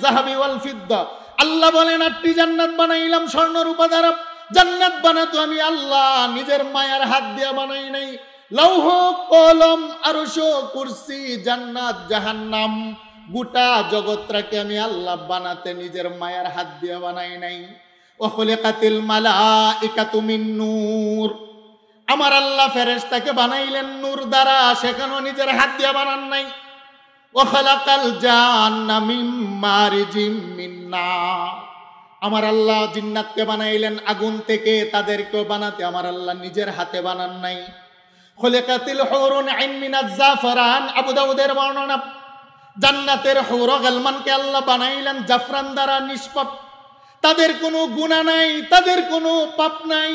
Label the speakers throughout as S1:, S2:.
S1: যাহাবি ওয়াল ফিদ্দা, আল্লাহ বলেন 8টি জান্নাত বানাইলাম স্বর্ণ রূপা দ্বারা। জান্নাত বানাতো আমি আল্লাহ নিজের মায়ার হাত দিয়ে বানাই নাই। লৌহ কলম আরশ কুরসি জান্নাত জাহান্নাম গোটা জগৎটাকে আমি আল্লাহ বানাতে নিজের মায়ার হাত দিয়ে বানাই নাই। ওয়া খুলিকাতিল মালাইকাতু মিন নূর, আমার আল্লাহ ফেরেশতাকে বানাইলেন নূর দ্বারা, সেখানেও নিজের হাত দিয়ে বানান নাই। ওয়া খালাকাল জান্না মিন মারিজিম মিন নার, আমার আল্লাহ জিন্নাতকে বানাইলেন আগুন থেকে, তাদেরকেও বানাতে আমার আল্লাহ নিজের হাতে বানান নাই। খুলিকাতিল হুরুন আইন মিনাজ জাফরান, আবু দাউদের বর্ণনা, জান্নাতের হুর গালমানকে আল্লাহ বানাইলেন জাফরান দ্বারা, নিষ্পাপ, তাদের কোনো গুনাহ নাই, তাদের কোনো পাপ নাই।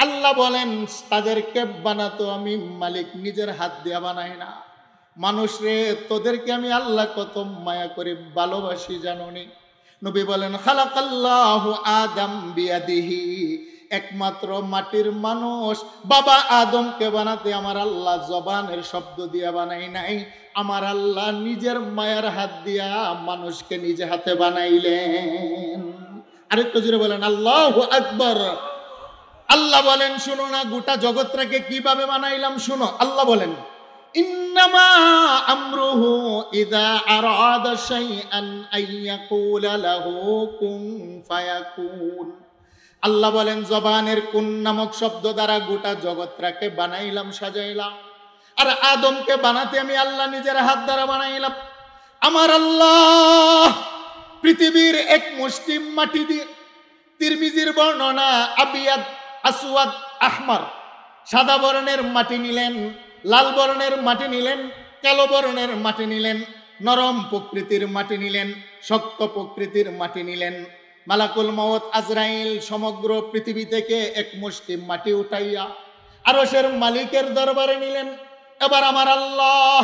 S1: আল্লাহ বলেন তাদেরকে বানাতো আমি মালিক নিজের হাত দিয়ে বানাই না। মানুষ রে, তোদেরকে আমি আল্লাহ কত মায়া করে ভালোবাসি জানোনি? নবী বলেন খালাকাল্লাহু আদম বিয়াদিহি, একমাত্র মাটির মানুষ বাবা আদমকে বানাতে আমার আল্লাহ জবানের শব্দ দিয়া বানাই নাই, আমার আল্লাহ নিজের মায়ার হাত দিয়া মানুষকে নিজে হাতে বানাইলেন। আরেকটু জোরে বলেন আল্লাহু আকবার। আল্লাহ বলেন শুনো না, গোটা জগৎটাকে কিভাবে বানাইলাম শুনো। আল্লাহ বলেন ইন্নামা আমরুহু ইযা আরাদা শাইআন আইয়াকুলা লাহু কুন ফায়াকুন। আল্লাহ বলেন জবানের কুন নামক শব্দ দ্বারা গোটা জগৎটাকে বানাইলাম, সাজাইলাম। আর আদমকে বানাতে আমি আল্লাহ নিজের হাত দ্বারা বানাইলাম। আমার আল্লাহ পৃথিবীর এক মুষ্টি মাটি দিয়ে, তিরমিজির বর্ণনা, আবিয়াদ আসওয়াদ আহমার, সাদা বর্ণের মাটি নিলেন, লাল বর্ণের মাটি নিলেন, কালো বর্ণের মাটি নিলেন, নরম প্রকৃতির মাটি নিলেন, শক্ত প্রকৃতির মাটি নিলেন। মালাকুল মউত আজরাইল সমগ্র পৃথিবী থেকে এক মুষ্টি মাটি উঠাইয়া আরশের মালিকের দরবারে নিলেন। এবার আমার আল্লাহ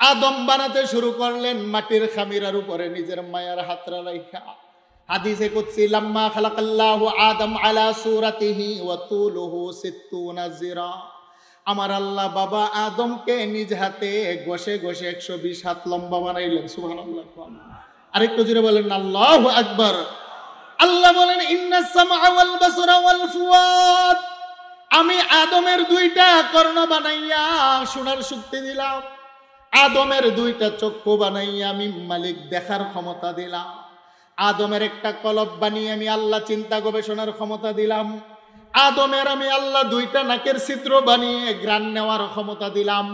S1: আদম বানাতে শুরু করলেন মাটির খামিরার উপরে নিজের মায়ার হাতরা রাইখা। হাদিসে কুদসি লাম্মা খালাকাল্লাহু আদম আলা সূরাতিহি ওয়া তুলুহু 60 জিরা, আমার আল্লাহ বাবা আদমকে নিজ হাতে ঘষে ঘষে 120 হাত লম্বা বানাইলেন। সুবহানাল্লাহ। আরেকটু জোরে বলেন আল্লাহু আকবার। আল্লাহ বলেন ইন্নাস সামআ ওয়াল বাসরা ওয়াল ফুয়াদ, আমি আদমের 2টা কর্ণ বানাইয়া শোনার শক্তি দিলাম, আদমের 2টা চক্ষু বানাইয়া আমি মালিক দেখার ক্ষমতা দিলাম, আদমের একটা কলব বানিয়ে আমি আল্লাহ চিন্তা গবেষণার ক্ষমতা দিলাম, আদমের আমি আল্লাহ 2টা নাকের ছিদ্র বানিয়ে ঘ্রাণ নেওয়ার ক্ষমতা দিলাম,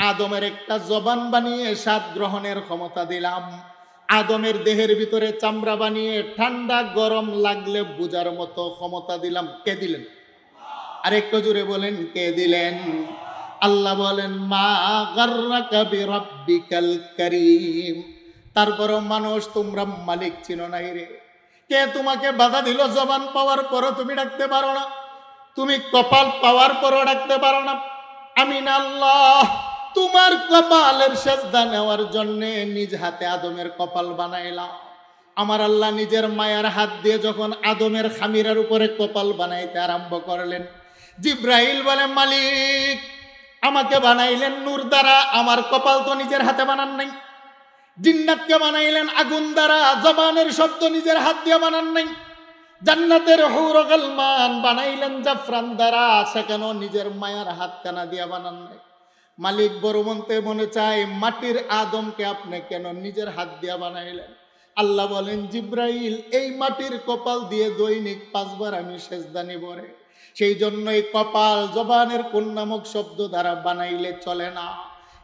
S1: আদমের একটা জবান বানিয়ে স্বাদ গ্রহণের ক্ষমতা দিলাম, আদমের দেহের ভিতরে চামড়া বানিয়ে ঠান্ডা গরম লাগলে বুঝার মতো ক্ষমতা দিলাম। কে দিলেন? আরেকটু জোরে বলেন কে দিলেন? আল্লাহ বলেন মা গাররাকা বিরাব্বিকাল কারীম। তারপরও মানুষ তোমরা মালিক চিনো নাই রে। কে তোমাকে বাধা দিল? জবান পাওয়ার পরও তুমি ডাকতে পারো না, তুমি কপাল পাওয়ার পরও ডাকতে পারো না। আমি না আল্লাহ তোমার কপালের সেজদা নেওয়ার জন্য নিজ হাতে আদমের কপাল বানাইলাম। আমার আল্লাহ নিজের মায়ার হাত দিয়ে যখন আদমের খামিরার উপরে কপাল বানাইতে আরম্ভ করলেন, জিব্রাইল বলে মালিক আমাকে বানাইলেন নূর দ্বারা, আমার কপাল তো নিজের হাতে বানান নাই। জিন্নাতকে বানাইলেন আগুন দ্বারা, জবানের শব্দ নিজের হাত দিয়ে বানান নাই। জান্নাতের হুর গালমান বানাইলেন জাফরান দ্বারা, সেখানেও নিজের মায়ার হাত কানা দিয়ে বানান নাই। মালিক বড় মনতে মনে চায় মাটির আদমকে আপনি কেন নিজের হাত দিয়ে বানাইলেন? আল্লাহ বলেন জিব্রাইল এই মাটির কপাল দিয়ে দৈনিক 5 বার আমি সেজদা নিব রে, সেই জন্যই কপাল জবানের কোন নামক শব্দ দ্বারা বানাইলে চলে না।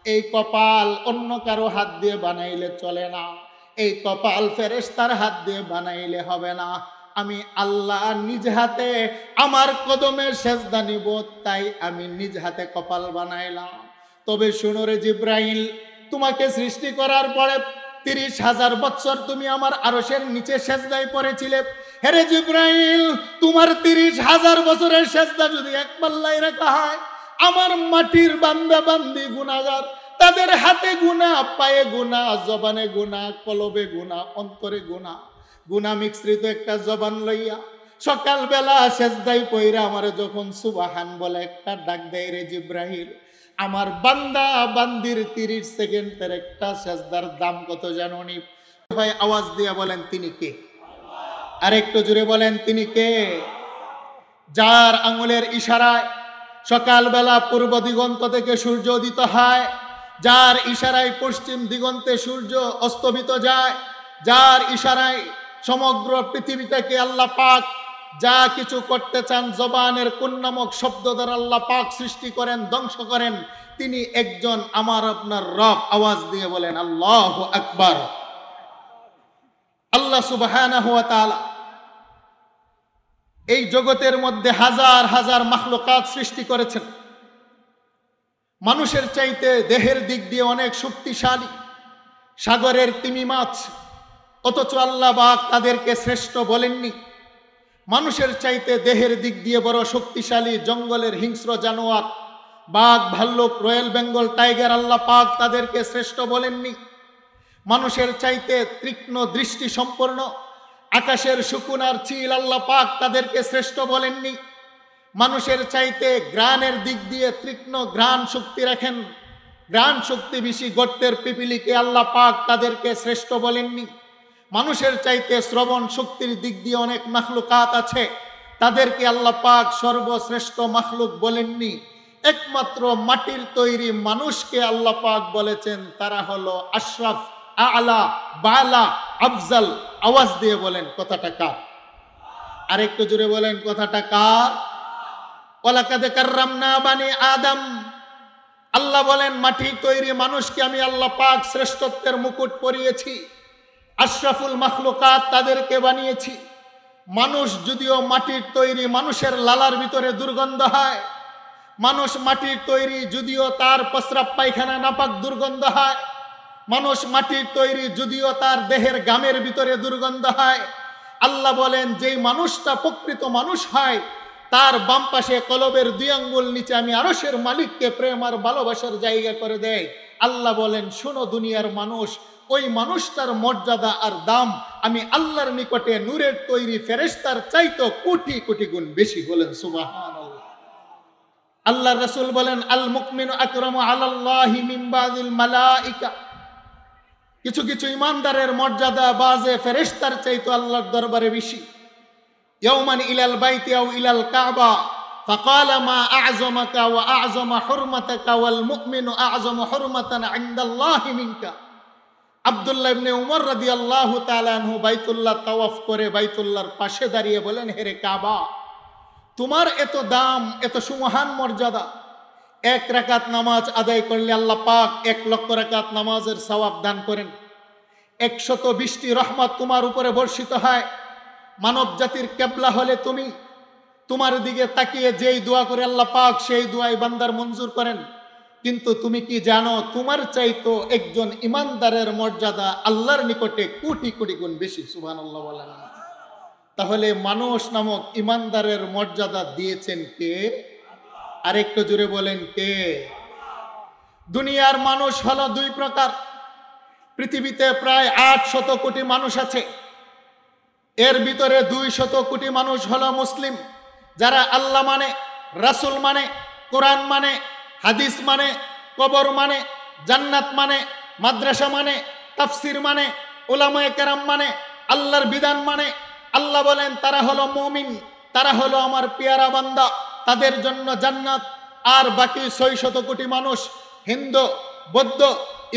S1: এই কপাল অন্য কারো হাত দিয়ে বানাইলে চলে না, এই কপাল ফেরেশতার হাত দিয়ে বানাইলে হবে না। আমি আল্লাহ নিজ হাতে আমার কদমে সেজদা নিব, তাই আমি নিজ হাতে কপাল বানাইলাম। তবে শুনো রে জিব্রাইল, তোমাকে সৃষ্টি করার পরে 30,000 বছর তুমি আমার আরশের নিচে সেজদায় পড়েছিলে। হেরে জিব্রাইল, তোমার 30,000 বছরের সেজদা যদি এক পাল্লায় রাখা হয়, আমার মাটির বান্দা বান্দি গুনাহগার, তাদের হাতে গুনাহ, পায়ে গুনাহ, জবানে গুনাহ, কলবে গুনাহ, অন্তরে গুনাহ, গুনাহ মিশ্রিত একটা জবান লইয়া সকালবেলা সেজদায় পইরা আমার যখন সুবহান বলে একটা ডাক দেয় রে জিব্রাইল, আমার বান্দা বান্দির 30 সেকেন্ডের একটা সেজদার দাম কত জানোনি? ভাই আওয়াজ দিয়ে বলেন তিনি কে? আর একটু জুড়ে বলেন তিনি কে? যার আঙুলের ইশারায় সকালবেলা পূর্ব দিগন্ত থেকে সূর্য উদিত হয়, যার ইশারায় পশ্চিম দিগন্তে সূর্য অস্তমিত যায়, যার ইশারায় সমগ্র পৃথিবীটাকে আল্লাহ পাক যা কিছু করতে চান জবানের কোন নামক শব্দ দ্বারা আল্লাহ পাক সৃষ্টি করেন, ধ্বংস করেন, তিনি একজন আমার আপনার রব। আওয়াজ দিয়ে বলেন আল্লাহু আকবার। আল্লাহ সুবহানাহু ওয়া তাআলা এই জগতের মধ্যে হাজার হাজার মাখলুকাত সৃষ্টি করেছেন। মানুষের চাইতে দেহের দিক দিয়ে অনেক শক্তিশালী সাগরের তিমি মাছ, অথচ আল্লাহ পাক তাদেরকে শ্রেষ্ঠ বলেননি। মানুষের চাইতে দেহের দিক দিয়ে বড় শক্তিশালী জঙ্গলের হিংস্র জানোয়ার, বাঘ, ভাল্লুক, রয়্যাল বেঙ্গল টাইগার, আল্লাহ পাক তাদেরকে শ্রেষ্ঠ বলেননি। মানুষের চাইতে তীক্ষ্ণ দৃষ্টি সম্পন্ন আকাশের শুকুন আর চিল, আল্লাহ পাক তাদেরকে শ্রেষ্ঠ বলেননি। মানুষের চাইতে ঘ্রাণের দিক দিয়ে তীক্ষ্ণ ঘ্রাণ শক্তি রাখেন, ঘ্রাণ শক্তি বেশি গর্তের পিপিলিকে, আল্লাহ পাক তাদেরকে শ্রেষ্ঠ বলেননি। মানুষের চাইতে শ্রবণ শক্তির দিক দিয়ে অনেক মাখলুকাত আছে, তাদেরকে আল্লাহ পাক সর্বশ্রেষ্ঠ মাখলুক বলেননি। একমাত্র মাটির তৈরি মানুষকে আল্লাহ পাক বলেছেন তারা হলো আশরাফ, আলা, বালা, আফজাল। আওয়াজ দিয়ে বলেন কথাটা কার? আর একটু জোরে বলেন কথাটা কার? ওয়ালাকাদ কাররামনা বানি আদম। আল্লাহ বলেন মাটির তৈরি মানুষকে আমি আল্লাহ পাক শ্রেষ্ঠত্বের মুকুট পরিয়েছি, আশরাফুল মাখলুকাত তাদেরকে বানিয়েছি। মানুষ যদিও মাটির তৈরি, মানুষের লালার ভিতরে দুর্গন্ধ হয়, মানুষ মাটির তৈরি যদিও তার প্রস্রাব পায়খানা নাপাক দুর্গন্ধ হয়, মানুষ মাটির তৈরি যদিও তার দেহের গামের ভিতরে দুর্গন্ধ হয়, আল্লাহ বলেন যেই মানুষটা প্রকৃত মানুষ হয় তার বাম পাশে কলবের 2 আঙ্গুল নিচে আমি আরশের মালিককে প্রেম আর ভালোবাসার জায়গা করে দেয়। আল্লাহ বলেন শোনো দুনিয়ার মানুষ, ওই মানুষটার মর্যাদা আর দাম আমি আল্লাহর নিকটে নূরের তৈরি ফেরেশতার চাইতে কোটি কোটি গুণ বেশি। বলেন সুবহানাল্লাহ। আল্লাহ রাসূল বলেন আল মুকমিনু আকরামু আলাল্লাহি মিন বাযিল মালাইকা। কিছু কিছু ইমানদারের মর্যাদা বাজে ফেরেশতার চাইতে আল্লাহর দরবারে বেশি। ইয়াউমান ইলাল বাইতি আও ইলাল কাবা ফাকালা মা আ'যামাকা ওয়া আ'যামা হুরমাতাকা ওয়াল মুমিনু আ'যামু হুরমাতান ইনদাল্লাহি মিনকা। আব্দুল্লাহ ইবনে উমর রাদিয়াল্লাহু তাআলা আনহু বাইতুল্লাহ তাওয়াফ করে বাইতুল্লাহর পাশে দাঁড়িয়ে বলেন হেরে কাবা, তোমার এত দাম, এত সুমহান মর্যাদা, 1 রাকাত নামাজ আদায় করলে আল্লাহ পাক 1 লক্ষ রাকাত নামাজের সওয়াব দান করেন। 120টি রহমত তোমার উপরে বর্ষিত হয়। মানব জাতির কিবলা হলে তুমি, তোমার দিকে তাকিয়ে যেই দোয়া করে আল্লাহ পাক সেই দোয়াই বান্দার মঞ্জুর করেন। কিন্তু তুমি কি জানো তোমার চাইতো একজন ইমানদারের মর্যাদা আল্লাহর নিকটে কোটি কোটি গুণ বেশি। সুবহানাল্লাহ বলেন। তাহলে মানুষ নামক ইমানদারের মর্যাদা দিয়েছেন কে? আরেকটু জোরে বলেন কে? দুনিয়ার মানুষ হলো 2 প্রকার। পৃথিবীতে প্রায় 800 কোটি মানুষ আছে, এর ভিতরে 200 কোটি মানুষ হলো মুসলিম, যারা আল্লাহ মানে, রাসূল মানে, কোরআন মানে, হাদিস মানে, কবর মানে, জান্নাত মানে, মাদ্রাসা মানে, তাফসির মানে, উলামায়ে কেরাম মানে, আল্লাহর বিধান মানে। আল্লাহ বলেন তারা হলো মুমিন, তারা হলো আমার পেয়ারা বান্দা, তাদের জন্য জান্নাত। আর বাকি 600 কোটি মানুষ হিন্দু, বৌদ্ধ,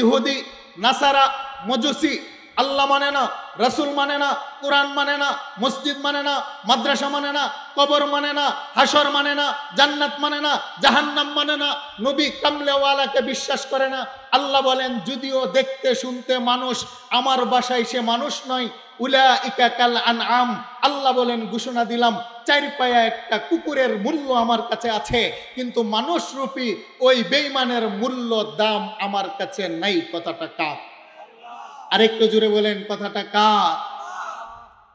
S1: ইহুদি, নাসারা, মজুসি, আল্লাহ মানে না, রাসূল মানে না, কোরআন মানে না, মসজিদ মানে না, মাদ্রাসা মানে না, কবর মানে না, হাসর মানে না, জান্নাত মানে না, জাহান্নাম মানে না, নবী কামলেওয়ালাকে বিশ্বাস করে না। আল্লাহ বলেন যদিও দেখতে শুনতে মানুষ, আমার বাসায় সে মানুষ নয়। উলাইকা কাল আনআম। আল্লাহ বলেন ঘোষণা দিলাম 4 পায়া একটা কুকুরের মূল্য আমার কাছে আছে, কিন্তু মানুষরূপী ওই বেঈমানের মূল্য দাম আমার কাছে নাই। কথাটা কার? আরেকটু জোরে বলেন কথাটা কার?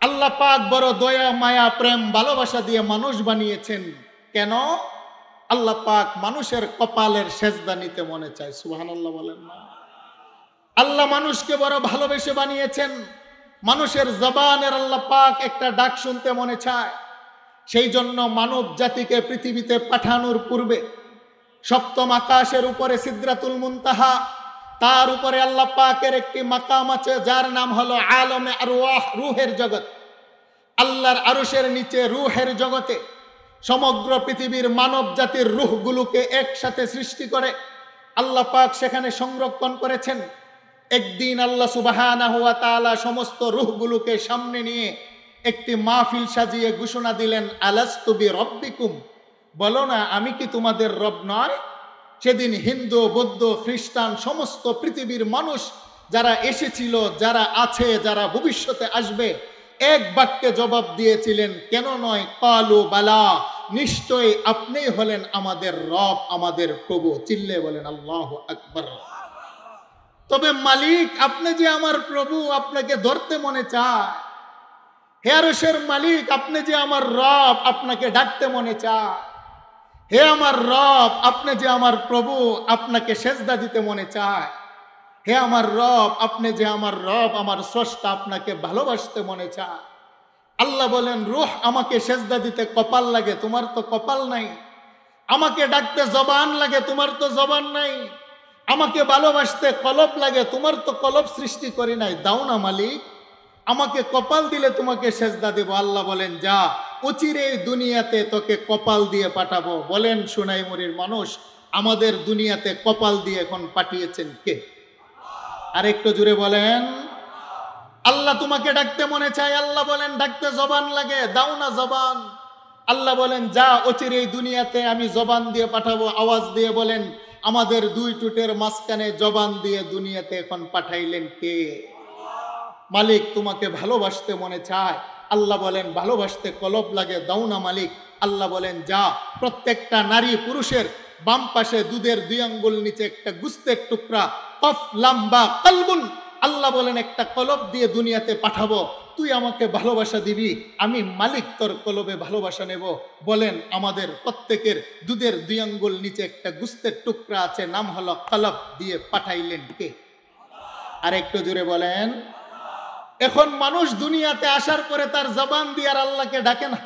S1: আল্লাহ পাক বড় দয়া, মায়া, প্রেম, ভালোবাসা দিয়ে মানুষ বানিয়েছেন। কেন? আল্লাহ পাক মানুষের কপালের সেজদা নিতে মনে চায়। সুবহানাল্লাহ বলেন না? আল্লাহ মানুষকে বড় ভালোবেসে বানিয়েছেন। মানুষের জবানের আল্লাহ পাক একটা ডাক শুনতে মনে চায়। সেই জন্য মানব জাতিকে পৃথিবীতে পাঠানোর পূর্বে 7ম আকাশের উপরে সিদরাতুল মুনতাহা, তার উপরে আল্লাহ পাকের একটি মাকাম আছে যার নাম হলো আলমে আরওয়াহ, রূহের জগৎ। আল্লাহর আরশের নিচে রূহের জগতে সমগ্র পৃথিবীর মানব জাতির রূহগুলোকে একসাথে সৃষ্টি করে আল্লাহ পাক সেখানে সংরক্ষণ করেছেন। একদিন আল্লাহ সুবহানাহু ওয়া তাআলা সমস্ত রূহগুলোকে সামনে নিয়ে একটি মাহফিল সাজিয়ে ঘোষণা দিলেন, আলাস্তু বিরব্বিকুম, বলো না আমি কি তোমাদের রব নয়? সেদিন হিন্দু, বৌদ্ধ, খ্রিস্টান সমস্ত পৃথিবীর মানুষ যারা এসেছিল, যারা আছে, যারা ভবিষ্যতে আসবে, এক বাক্যে জবাব দিয়েছিলেন, কেন নয়, কালু বালা, নিশ্চয় আপনিই হলেন আমাদের রব, আমাদের প্রভু। চিল্লে বলেন আল্লাহু আকবার। তবে মালিক, আপনি যে আমার প্রভু, আপনাকে ধরতে মনে চায়। হে আরশের মালিক, আপনি যে আমার রব, আপনাকে ডাকতে মনে চায়। হে আমার রব, আপনি যে আমার প্রভু, আপনাকে সেজদা দিতে মনে চায়। হে আমার রব, আপনি যে আমার রব, আমার স্রষ্টা, আপনাকে ভালোবাসতে মনে চায়। আল্লাহ বলেন, রূহ আমাকে সেজদা দিতে কপাল লাগে, তোমার তো কপাল নাই। আমাকে ডাকতে জবান লাগে, তোমার তো জবান নাই। আমাকে ভালোবাসতে কলব লাগে, তোমার তো কলব সৃষ্টি করি নাই। দাও না মালিক, আমাকে কপাল দিলে তোমাকে সেজদা দেব। আল্লাহ বলেন, যা, অচিরে দুনিয়াতে তোকে কপাল দিয়ে পাঠাবো। বলেন সোনাইমুড়ির মানুষ, আমাদের দুনিয়াতে কপাল দিয়ে এখন পাঠিয়েছেন কে? আরেকটু জুড়ে বলেন। আল্লাহ তোমাকে ডাকতে মনে চায়, আল্লাহ বলেন ডাকতে জবান লাগে, দাও না জবান। আল্লাহ বলেন, যা, অচিরে দুনিয়াতে আমি জবান দিয়ে পাঠাবো। আওয়াজ দিয়ে বলেন, আমাদের দুই টুটের মাঝখানে জবান দিয়ে দুনিয়াতে এখন পাঠাইলেন কে? মালিক তোমাকে ভালোবাসতে মনে চায়। আল্লাহ বলেন, ভালোবাসতে কলব লাগে, দাও না মালিক। আল্লাহ বলেন, যা, প্রত্যেকটা নারী পুরুষের বাম পাশে দুধের 2 আঙ্গুল নিচে একটা গুস্তের টুকরা, কফ লাম্বা কলবুন, আল্লাহ বলেন একটা কলব দিয়ে দুনিয়াতে পাঠাবো। তুই আমাকে ভালোবাসা দিবি, আমি মালিক তোর কলবে ভালোবাসা নেব। বলেন, আমাদের প্রত্যেকের দুধের 2 আঙ্গুল নিচে একটা গুস্তের টুকরা আছে, নাম হলো কলব, দিয়ে পাঠাইলেন কে? আর একটু জোরে বলেন। এখন মানুষ দুনিয়াতে আসার পরে তার জবান দিয়ে আর আল্লাহকে ডাকে না।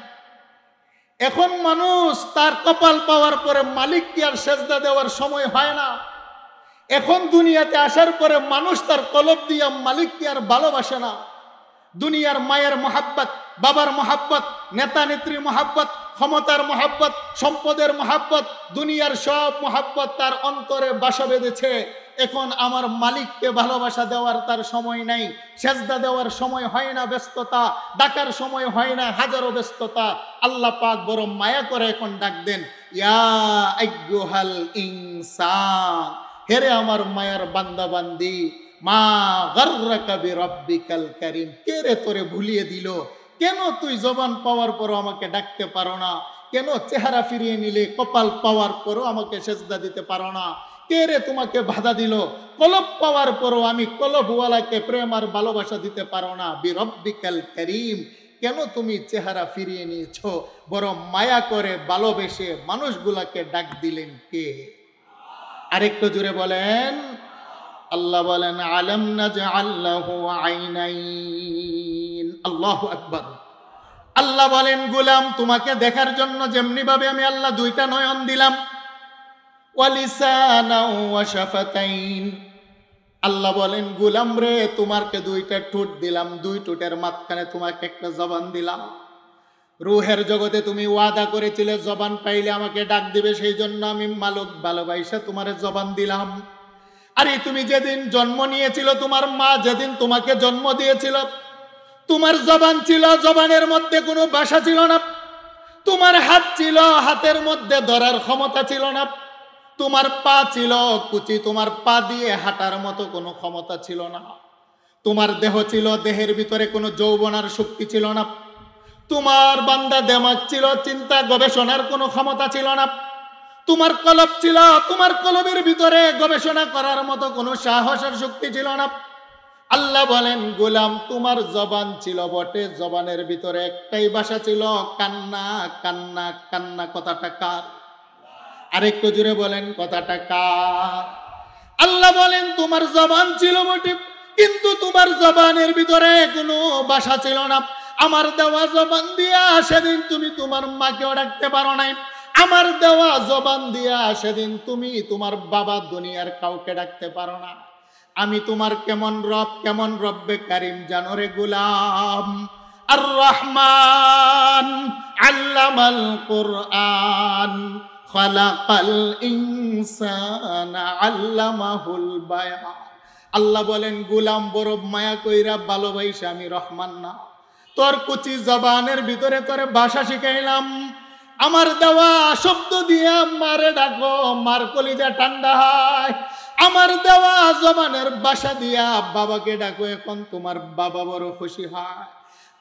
S1: এখন মানুষ তার কপাল পাওয়ার পরে মালিককে আর সেজদা দেওয়ার সময় হয় না। এখন দুনিয়াতে আসার পরে মানুষ তার কলব দিয়া মালিককে আর ভালোবাসে না। দুনিয়ার মায়ের মহাব্বত, বাবার মহাব্বত, নেতা নেত্রী মহাব্বত, ক্ষমতার মহাব্বত, সম্পদের মহাব্বত, দুনিয়ার সব মহাব্বত তার অন্তরে বাসা বেঁধেছে। এখন আমার মালিককে ভালোবাসা দেওয়ার তার সময় নাই, সেজদা দেওয়ার সময় হয় না, ব্যস্ততা, ডাকার সময় হয় না, হাজারো ব্যস্ততা। আল্লাহ পাক বড় মায়া করে এখন ডাক দেন, ইয়া আইয়ুহাল ইনসান, হেরে আমার মায়ার বান্দা বান্দি, মা গাররাকা বিরাব্বিকাল কারীম, কে রে তোরে ভুলিয়ে দিল? কেন তুই জবান পাওয়ার পরও আমাকে ডাকতে পারো না? কেন চেহারা ফিরিয়ে নিলে কপাল পাওয়ার পরও আমাকে সেজদা দিতে পারো না? কে রে তোমাকে বাধা দিল? কলব পাওয়ার পরও আমি কলবওয়ালাকে প্রেম আর ভালোবাসা দিতে পারো না? বিরাব্বিকাল কারীম, কেন তুমি চেহারা ফিরিয়ে নিয়েছো? বড় মায়া করে ভালোবেসে মানুষগুলাকে ডাক দিলেন কে? আরেকটু জোরে বলেন। আল্লাহ বলেন, আলাম নাজআল লাহু আইনাইন। আল্লাহু আকবার। আল্লাহ বলেন, গোলাম তোমাকে দেখার জন্য যেমনি ভাবে আমি আল্লাহ 2টা নয়ন দিলাম, ওয়া লিসানাও ওয়া শাফাতাইন। আল্লাহ বলেন, গোলাম রে তোমাকে 2টা ঠোঁট দিলাম, 2 ঠোঁটের মাঝখানে তোমাকে একটা জবান দিলাম। রূহের জগতে তুমি ওয়াদা করেছিলে জবান পাইলে আমাকে ডাক দিবে, সেই জন্য আমি মালিক ভালোবাসা তোমার জবান দিলাম। আরে তুমি যেদিন জন্ম নিয়েছিল, তোমার মা যেদিন তোমাকে জন্ম দিয়েছিল, তোমার জবান ছিল, জবানের মধ্যে কোনো ভাষা ছিল না। তোমার হাত ছিল, হাতের মধ্যে ধরার ক্ষমতা ছিল না। তোমার পা ছিল কুচি, তোমার পা দিয়ে হাঁটার মতো কোনো ক্ষমতা ছিল না। তোমার দেহ ছিল, দেহের ভিতরে কোনো যৌবনার শক্তি ছিল না। তোমার বান্দা দেমাগ ছিল, চিন্তা গবেষণার কোনো ক্ষমতা ছিল না। তোমার কলব ছিল, তোমার কলবের ভিতরে গবেষণা করার মতো কোনো সাহস আর শক্তি ছিল না। আল্লাহ বলেন, গোলাম তোমার জবান ছিল বটে, জবানের ভিতরে একটাই ভাষা ছিল, কান্না কান্না কান্না। কথাটা কার? আরেকটু জোরে বলেন, কথাটা কার? আল্লাহ বলেন, তোমার জবান ছিল বটে, কিন্তু তোমার জবানের ভিতরে কোনো ভাষা ছিল না। আমার দেওয়া জবান দিয়া সেদিন তুমি তোমার মাকেও ডাকতে পারো নাই। আমার দেওয়া জবান দিয়া সেদিন তুমি তোমার বাবা দুনিয়ার কাউকে ডাকতে পারো না। আমি তোমার কেমন রব্বে কারিম জানো রে গোলাম। আর রহমান আল্লামাল কুরআন খালাকাল ইনসানা আল্লামাহুল বায়ান। আল্লাহ বলেন গোলাম বড় মায়া কইরা ভালোবাসা আমি রহমান না, তোর কুচি জবানের ভিতরে তোরে ভাষা শিখাইলাম। আমার দেওয়া শব্দ দিয়া মারে ডাকো, মার কলিজা ঠান্ডা হয়। আমার দেওয়া জবানের ভাষা দিয়া বাবাকে ডাকো, এখন তোমার বাবা বড় খুশি হয়।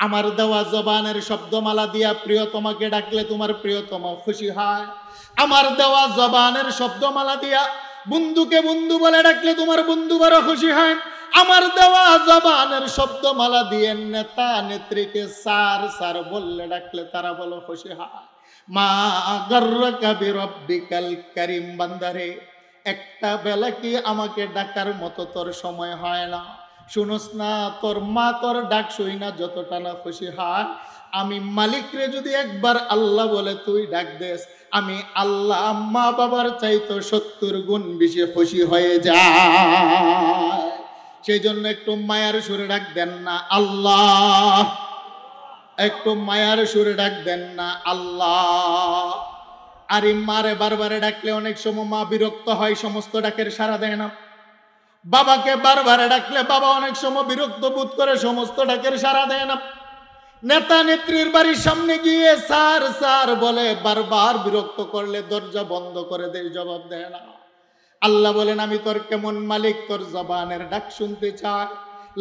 S1: আমার দেওয়া জবানের শব্দমালা দিয়া প্রিয়তমাকে ডাকলে তোমার প্রিয়তমা খুশি হয়। আমার দেওয়া জবানের শব্দমালা দিয়া বন্ধুকে বন্ধু বলে ডাকলে তোমার বন্ধু বড় খুশি হয়। আমার দেওয়া জবানের শব্দমালা দিয়ে নেতা নেত্রীকে স্যার স্যার বললে ডাকলে তারা বলো খুশি হয়। মা গাররাকা বিরব্বিকাল কারীম। বান্দারে, একটা বেলা কি আমাকে ডাকার মতো তোর সময় হয় না? শুনোস না, তোর মা তোর ডাক শুই না যতটা না খুশি হয়। আমি মালিকরে যদি একবার আল্লাহ বলে তুই ডাক দেস, আমি আল্লাহ মা বাবার চাইতো 70 গুণ বেশি খুশি হয়ে যায়। সেই জন্য একটু মায়ার সুরে ডাক দেন না আল্লাহ, একটু মায়ার সুরে ডাক দেন না আল্লাহ। আর মারে বারবারে ডাকলে অনেক সময় মা বিরক্ত হয়, সমস্ত ডাকের সাড়া দেয় না। বাবাকে বারবারে ডাকলে বাবা অনেক সময় বিরক্ত বোধ করে, সমস্ত ডাকের সাড়া দেয় না। নেতা নেত্রীর বাড়ির সামনে গিয়ে স্যার স্যার বলে বারবার বিরক্ত করলে দরজা বন্ধ করে দেয়, জবাব দেয় না। আল্লাহ বলেন আমি তোর কেমন মালিক, তোর জবানের ডাক শুনতে চাই।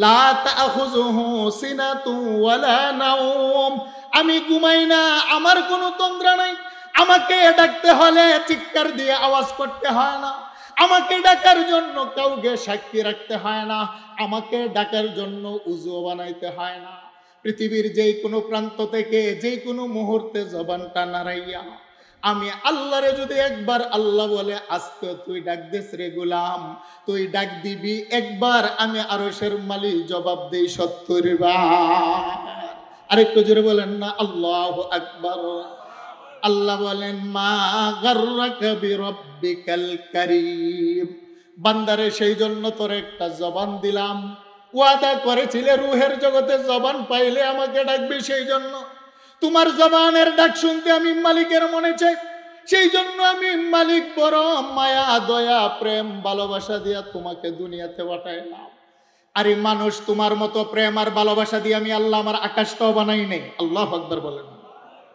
S1: লা তাখুযুহু সিনাতু ওয়ালা নাওম। আমি ঘুমাই না, আমার কোনো তন্দ্রা নাই। আমাকে ডাকতে হলে চিৎকার দিয়ে আওয়াজ করতে হয় না। আমাকে ডাকার জন্য কাউকে সাক্ষী রাখতে হয় না। আমাকে ডাকার জন্য উযু বানাইতে হয় না। পৃথিবীর যেই কোনো প্রান্ত থেকে যেই কোনো মুহূর্তে জবানটা নাড়াইয়া আমি আল্লাহরে যদি একবার আল্লাহ বলে আজকে তুই ডাক দিস রে গোলাম, তুই ডাক দিবি একবার, আমি আরশের মালিক জবাব দেই 70 বার। আরেকটু জোরে বলেন না আল্লাহু আকবার। আল্লাহ বলেন মা গাররাকা বিরব্বিকাল কারীম। বান্দারে, সেই জন্য তোর একটা জবান দিলাম। ওয়াদা করেছিলে রূহের জগতে জবান পাইলে আমাকে ডাকবি, সেই জন্য তোমার জবানের ডাক শুনতে আমি মালিকের মনে চাই। সেই জন্য আমি মালিক বড় মায়া দয়া প্রেম ভালোবাসা দিয়া তোমাকে দুনিয়াতে পাঠাইলাম। আরে মানুষ, তোমার মতো প্রেম আর ভালোবাসা দিয়ে আমি আল্লাহ আমার আকাশটাও বানাই নাই। আল্লাহু আকবার বলেন,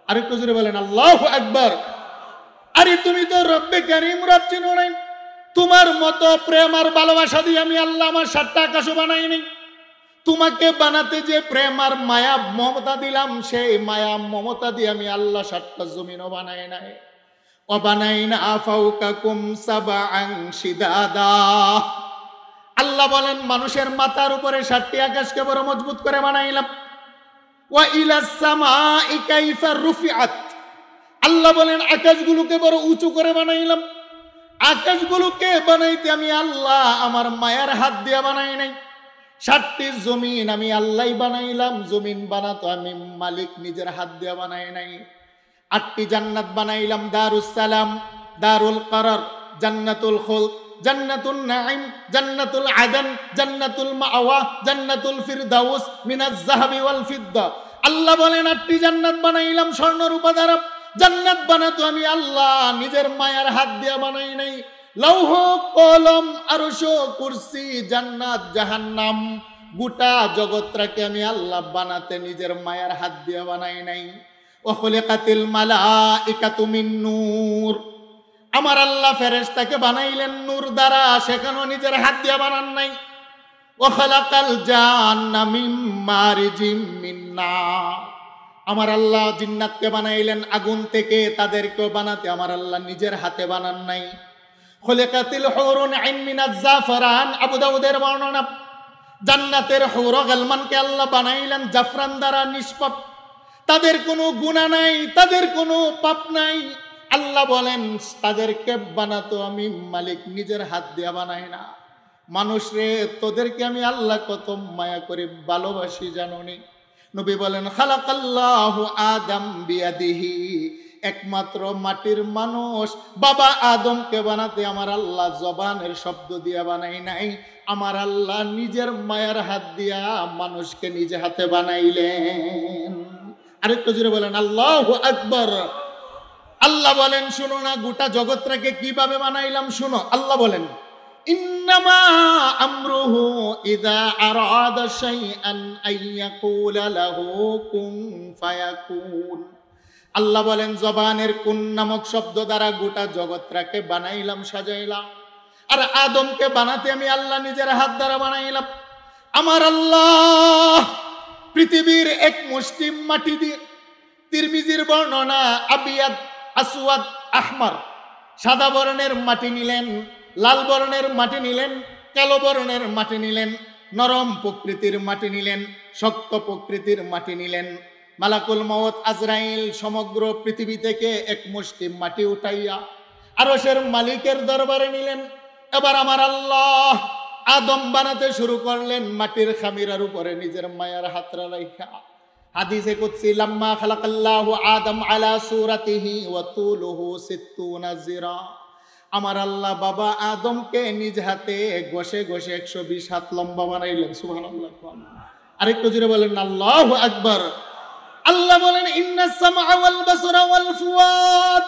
S1: আরেকটু জোরে বলেন আল্লাহু আকবার। আরে তুমি তো রব্বে কারীম, রব চিনো নাই। তোমার মতো প্রেম আর ভালোবাসা দিয়ে আমি আল্লাহ আমার 7টা আকাশও বানাই নাই। তোমাকে বানাতে যে প্রেম আর মায়া মমতা দিলাম, সেই মায়া মমতা দিয়ে আমি আল্লাহ 7টা জমিনও বানাই নাই। ওয়াবানাইনা ফাওকাকুম সাবআন শিদাদা। আল্লাহ বলেন মানুষের মাথার উপরে 7টি আকাশকে বড় মজবুত করে বানাইলাম। ওয়া ইলাস সামাই কাইফা রুফিআত। আল্লাহ বলেন আকাশগুলোকে বড় উঁচু করে বানাইলাম। আকাশগুলোকে বানাইতে আমি আল্লাহ আমার মায়ার হাত দিয়ে বানাই নাই। 7টি জমিন আমি আল্লাহই বানাইলাম। জমিন বানাতো আমি মালিক নিজের হাত দিয়ে বানাই নাই। 8টি জান্নাত বানাইলাম, দারুস সালাম, দারুল করার, জান্নাতুল খুলদ, জান্নাতুন নাঈম, জান্নাতুল আদন, জান্নাতুল মাওয়া, জান্নাতুল ফিরদাউস মিনাজ যাহাবি ওয়াল ফিদ্দা। আল্লাহ বলেন 8টি জান্নাত বানাইলাম স্বর্ণ রূপা দ্বারা। জান্নাত বানাতো আমি আল্লাহ নিজের মায়ার হাত দিয়ে বানাই নাই। লৌহ কলম আরশ কুরসি জান্নাত জাহান্নাম গোটা জগৎটাকে আমি আল্লাহ বানাতে নিজের মায়ার হাত দিয়ে বানাই নাই। ওয়া খুলিকাতিল মালাইকাতু মিন নূর। আমার আল্লাহ ফেরেশতাকে বানাইলেন নূর দ্বারা, সেখানেও নিজের হাত দিয়ে বানান নাই। ওয়া খালাকাল জান্না মিন মারিজিম মিন নার। আমার আল্লাহ জিন্নাতকে বানাইলেন আগুন থেকে, তাদেরকেও বানাতে আমার আল্লাহ নিজের হাতে বানান নাই। খুলিকাতিল হুরুন আইন মিনাজ জাফরান। আবু দাউদের বর্ণনা, জান্নাতের হুর গালমানকে আল্লাহ বানাইলেন জাফরান দ্বারা, নিষ্পাপ, তাদের কোনো গুনাহ নাই, তাদের কোনো পাপ নাই। আল্লাহ বলেন তাদেরকে বানাতো আমি মালিক নিজের হাত দিয়ে বানাই না। মানুষ রে, তোদেরকে আমি আল্লাহ কত মায়া করে ভালোবাসি জানোনি? নবী বলেন খালাকাল্লাহু আদম বিয়াদিহি। একমাত্র মাটির মানুষ বাবা আদমকে বানাতে আমার আল্লাহ জবানের শব্দ দিয়ে বানাই নাই, আমার আল্লাহ নিজের মায়ের হাত দিয়া মানুষকে নিজে হাতে বানাইলেন। আরেকটু জোরে বলেন আল্লাহু আকবার। আল্লাহ বলেন শুনো না, গোটা জগৎটাকে কিভাবে বানাইলাম শুনো। আল্লাহ বলেন ইন্নামা আমরুহু ইযা আরাদা শাইআন আইয়াকুলা লাহু কুন ফায়াকুন। আল্লাহ বলেন জবানের কুন নামক শব্দ দ্বারা গোটা জগৎটাকে বানাইলাম, সাজাইলাম। আর আদমকে বানাতে আমি আল্লাহ নিজের হাত দ্বারা বানাইলাম। আমার আল্লাহ পৃথিবীর এক মুষ্টি মাটি দিয়ে, তিরমিজির বর্ণনা, আবিয়াদ আসওয়াদ আহমার, সাদা বর্ণের মাটি নিলেন, লাল বর্ণের মাটি নিলেন, কালো বর্ণের মাটি নিলেন, নরম প্রকৃতির মাটি নিলেন, শক্ত প্রকৃতির মাটি নিলেন। মালাকুল মউত আজরাইল সমগ্র পৃথিবী থেকে এক মুষ্টি মাটি উঠাইয়া আরশের মালিকের দরবারে নিলেন। এবার আমার আল্লাহ আদম বানাতে শুরু করলেন মাটির খামিরার উপরে নিজের মায়ার হাতরা রাইখা। হাদিসে কুদসি লাম্মা খালাকাল্লাহু আদম আলা সূরাতিহি ওয়া তুলুহু 60 জিরা। আমার আল্লাহ বাবা আদমকে নিজ হাতে ঘষে ঘষে 120 হাত লম্বা বানাইলেন। সুবহানাল্লাহ। আরেকটু জোরে বলেন আল্লাহু আকবার। আল্লাহ বলেন ইন্নাস সামআ ওয়াল বাসরা ওয়াল ফুয়াদ,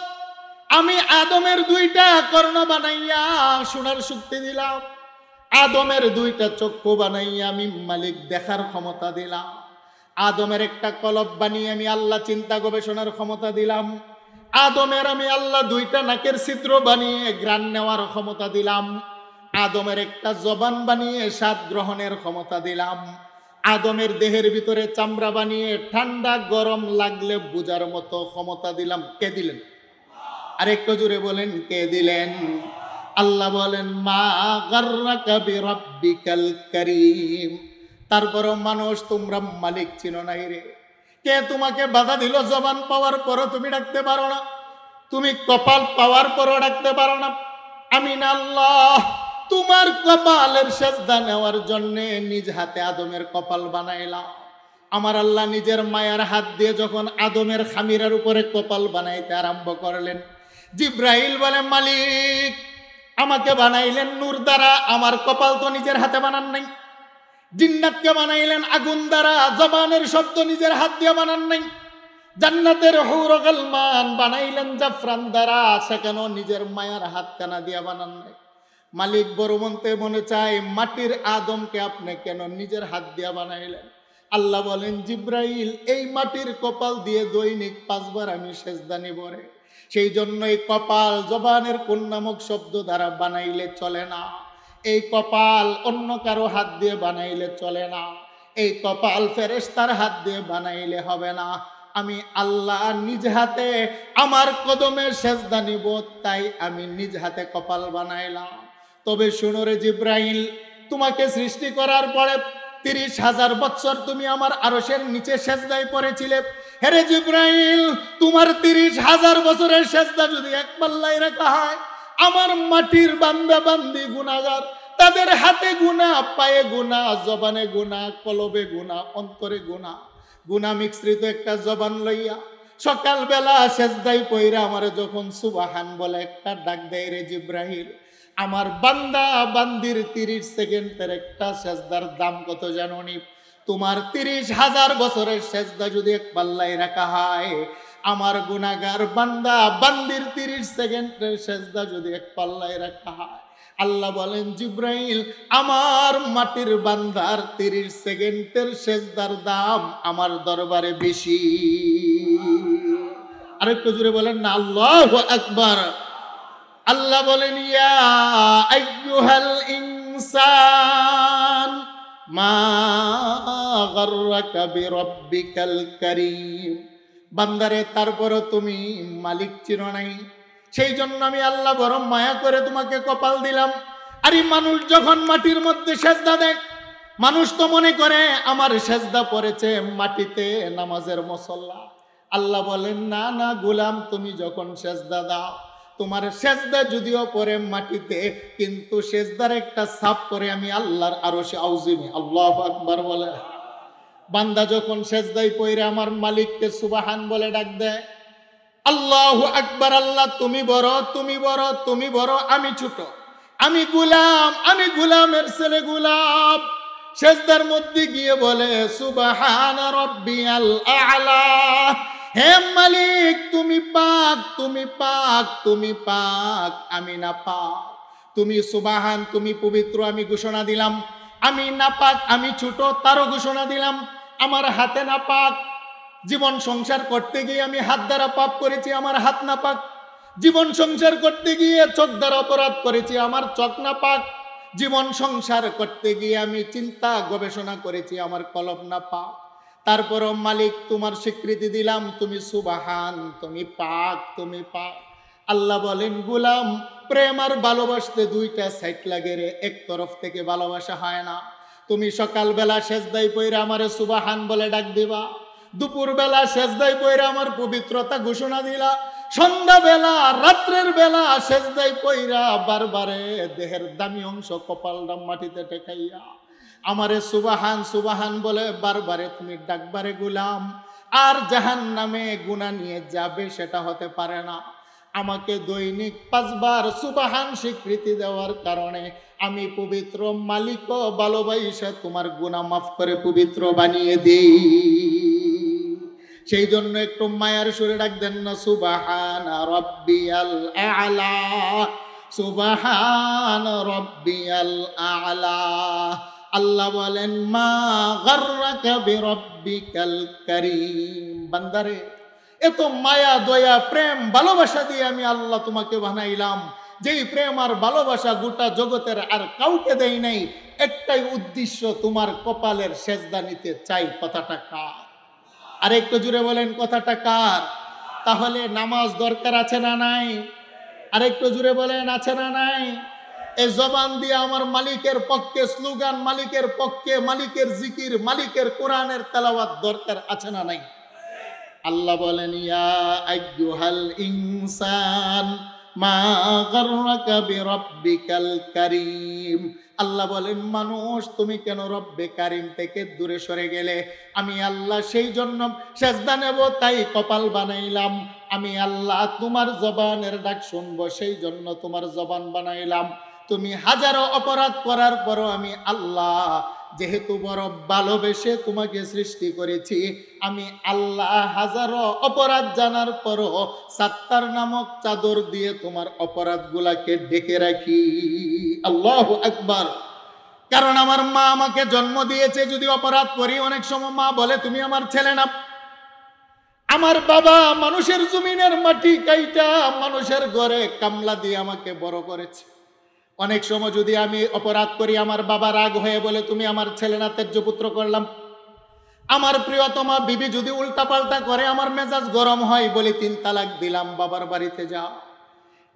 S1: আমি আদমের 2টা কর্ণ বানাইয়া শোনার শক্তি দিলাম, আদমের 2টা চক্ষু বানাইয়া আমি মালিক দেখার ক্ষমতা দিলাম, আদমের একটা কলব বানিয়ে আমি আল্লাহ চিন্তা গবেষণার ক্ষমতা দিলাম, আদমের আমি আল্লাহ 2টা নাকের ছিদ্র বানিয়ে ঘ্রাণ নেওয়ার ক্ষমতা দিলাম, আদমের একটা জবান বানিয়ে স্বাদ গ্রহণের ক্ষমতা দিলাম, আদমের দেহের ভিতরে চামড়া বানিয়ে ঠান্ডা গরম লাগলে বুঝার মতো ক্ষমতা দিলাম। কে দিলেন? আরেকটু জোরে বলেন কে দিলেন? আল্লাহ বলেন মা গাররাকা বিরাব্বিকাল কারীম। তারপরও মানুষ তোমরা মালিক চিনো নাই রে। কে তোমাকে বাধা দিল? জবান পাওয়ার পরও তুমি ডাকতে পারো না, তুমি কপাল পাওয়ার পরও ডাকতে পারো না। আমি না আল্লাহ তোমার কপালের সেজদা নেওয়ার জন্য নিজ হাতে আদমের কপাল বানাইলাম। আমার আল্লাহ নিজের মায়ার হাত দিয়ে যখন আদমের খামিরার উপরে কপাল বানাইতে আরম্ভ করলেন, জিব্রাইল বলে মালিক আমাকে বানাইলেন নূর দ্বারা, আমার কপাল তো নিজের হাতে বানান নাই। জিন্নাতকে বানাইলেন আগুন দ্বারা, জবানের শব্দ নিজের হাত দিয়ে বানান নাই। জান্নাতের হুর ও গালমান বানাইলেন জাফরান দ্বারা, সেখানেও নিজের মায়ার হাত কানা দিয়ে বানান নাই। মালিক বড় মনতে মনে চায় মাটির আদমকে আপনি কেন নিজের হাত দিয়ে বানাইলেন? আল্লাহ বলেন জিব্রাইল এই মাটির কপাল দিয়ে দৈনিক 5 বার আমি সেজদা নিব রে। সেই জন্য এই কপাল জবানের কোন নামক শব্দ দ্বারা বানাইলে চলে না, এই কপাল অন্য কারো হাত দিয়ে বানাইলে চলে না, এই কপাল ফেরেশতার হাত দিয়ে বানাইলে হবে না। আমি আল্লাহ নিজ হাতে আমার কদমে সেজদা নিব, তাই আমি নিজ হাতে কপাল বানাইলাম। তবে শুনো রে জিব্রাইল, তোমাকে সৃষ্টি করার পরে 30,000 বছর তুমি আমার আরশের নিচে সেজদায় পড়েছিলে। হেরে জিব্রাইল, তোমার 30,000 বছরের সেজদা যদি এক পাল্লায় রাখা হয়, আমার মাটির বান্দা বান্দি গুনাহগার, তাদের হাতে গুনাহ, পায়ে গুনাহ, জবানে গুনাহ, কলবে গুনাহ, অন্তরে গুনাহ, গুনাহ মিশ্রিত একটা জবান লইয়া সকালবেলা সেজদায় পইরা আমার যখন সুবহান বলে একটা ডাক দেয় রে জিব্রাইল, আমার বান্দা বান্দির 30 সেকেন্ডের একটা সেজদার দাম কত জানো নি? তোমার 30,000 বছরের সেজদা যদি এক পাল্লায় রাখা হয়, আমার গুনাহগার বান্দা বান্দির 30 সেকেন্ডের সেজদা যদি এক পাল্লায় রাখা হয়, আল্লাহ বলেন জিব্রাইল আমার মাটির বান্দার 30 সেকেন্ডের সেজদার দাম আমার দরবারে বেশি। আরেকটু জোরে বলেন না আল্লাহু আকবার। আল্লাহ বলেন ইয়া আইয়ুহাল ইনসান মা গাররাকা বিরাব্বিকাল কারীম। বান্দারে তারপরও তুমি মালিক চিনো নাই, সেই জন্য আমি আল্লাহ বড় মায়া করে তোমাকে কপাল দিলাম। আরে মানুষ যখন মাটির মধ্যে সেজদা দেয়, মানুষ তো মনে করে আমার সেজদা পড়েছে মাটিতে, নামাজের মুসল্লা। আল্লাহ বলেন না না গোলাম, তুমি যখন সেজদা দাও, তোমার সেজদা যদিও পড়ে মাটিতে, কিন্তু সেজদার একটা ছাপ করে আমি আল্লাহর আরশে আউজিমে। আল্লাহু আকবার বলে। বান্দা যখন সেজদায় পড়ে আমার মালিককে সুবহান বলে ডাক দেয়, আল্লাহু আকবার, আল্লাহ তুমি বড়, তুমি বড়, তুমি বড়, আমি ছোট, আমি গুলাম, আমি গুলামের ছেলে গুলাম। সেজদার মধ্যে গিয়ে বলে সুবহান রাব্বিয়াল আ'লা, হে মালিক তুমি পাক, তুমি পাক, তুমি পাক, আমি না পাক। তুমি সুবহান, তুমি পবিত্র, আমি ঘোষণা দিলাম। আমি না পাক, আমি ছোট, তারও ঘোষণা দিলাম। আমার হাতে না পাক, জীবন সংসার করতে গিয়ে আমি হাত দ্বারা পাপ করেছি, আমার হাত না পাক। জীবন সংসার করতে গিয়ে চোখ দ্বারা অপরাধ করেছি, আমার চোখ না পাক। জীবন সংসার করতে গিয়ে আমি চিন্তা গবেষণা করেছি, আমার কলম না পাক। তারপরও মালিক তোমার স্বীকৃতি দিলাম, তুমি সুবহান, তুমি পাক, তুমি পাক। আল্লাহ বলেন গুলাম, প্রেম আর ভালোবাসতে দুইটা সাইড লাগে রে, এক তরফ থেকে ভালোবাসা হয় না। তুমি সকালবেলা সেজদায় পইরা আমারে সুবহান বলে ডাক দিবা, দুপুর বেলা সেজদায় পইরা আমার পবিত্রতা ঘোষণা দিলা, সন্ধ্যাবেলা রাত্রের বেলা সেজদায় পইরা বারবারে দেহের দামি অংশ কপালটা মাটিতে টেকাইয়া আমারে সুবহান সুবহান বলে বারবারে তুমি ডাকবারে গুলাম। আর জাহান্নামে গুনাহ নিয়ে যাবে সেটা হতে পারে না। আমাকে দৈনিক 5 বার সুবহান স্বীকৃতি দেওয়ার কারণে আমি পবিত্র, মালিক ভালোবাসা তোমার গুনাহ মাফ করে পবিত্র বানিয়ে দিই। সেই জন্য একটু মায়ার সুরে ডাক দেন না সুবহান রাব্বিয়াল আ'লা, সুবহান রাব্বিয়াল আ'লা। আল্লাহ বলেন মা গাররাকা বিরাব্বিকাল কারীম, বান্দারে এত মায়া দয়া প্রেম ভালোবাসা দিয়ে আমি আল্লাহ তোমাকে বানাইলাম, যেই প্রেম আর ভালোবাসা গোটা জগতের আর কাউকে দেই নাই। একটাই উদ্দেশ্য, তোমার কপালের সেজদা নিতে চাই। কথাটা কার? আর একটু জুড়ে বলেন কথাটা কার? তাহলে নামাজ দরকার আছে না নাই? আর একটু জুড়ে বলেন আছে না নাই? এই জবান দিয়ে আমার মালিকের পক্ষে স্লোগান, মালিকের পক্ষে, মালিকের জিকির, মালিকের কোরআনের তেলাওয়াত দরকার আছে না নাই? আল্লাহ বলেন ইয়া আইয়ুহাল ইনসান মা গাররাকা বিরাব্বিকাল কারীম। আল্লাহ বলেন মানুষ তুমি কেন রব্বে কারিম থেকে দূরে সরে গেলে? আমি আল্লাহ সেই জন্য সেজদা নেব তাই কপাল বানাইলাম। আমি আল্লাহ তোমার জবানের ডাক শুনবো সেই জন্য তোমার জবান বানাইলাম। তুমি হাজারো অপরাধ করার পরও আমি আল্লাহ যেহেতু বড় ভালোবেসে তোমাকে সৃষ্টি করেছি, আমি আল্লাহ হাজারো অপরাধ জানার পরও সাত্তার নামক চাদর দিয়ে তোমার অপরাধগুলাকে ঢেকে রাখি। আল্লাহু আকবার। কারণ আমার মা আমাকে জন্ম দিয়েছে, যদি অপরাধ করি অনেক সময় মা বলে তুমি আমার ছেলে না। আমার বাবা মানুষের জমিনের মাটি কাইটা মানুষের ঘরে কামলা দিয়ে আমাকে বড় করেছে। অনেক সময় যদি আমি অপরাধ করি আমার বাবা রাগ হয়ে বলে তুমি আমার ছেলে না, ত্যায্য পুত্র করলাম। আমার প্রিয়তমা বিবি যদি উল্টাপাল্টা করে আমার মেজাজ গরম হয়, বলে 3 তালাক দিলাম, বাবার বাড়িতে যাও।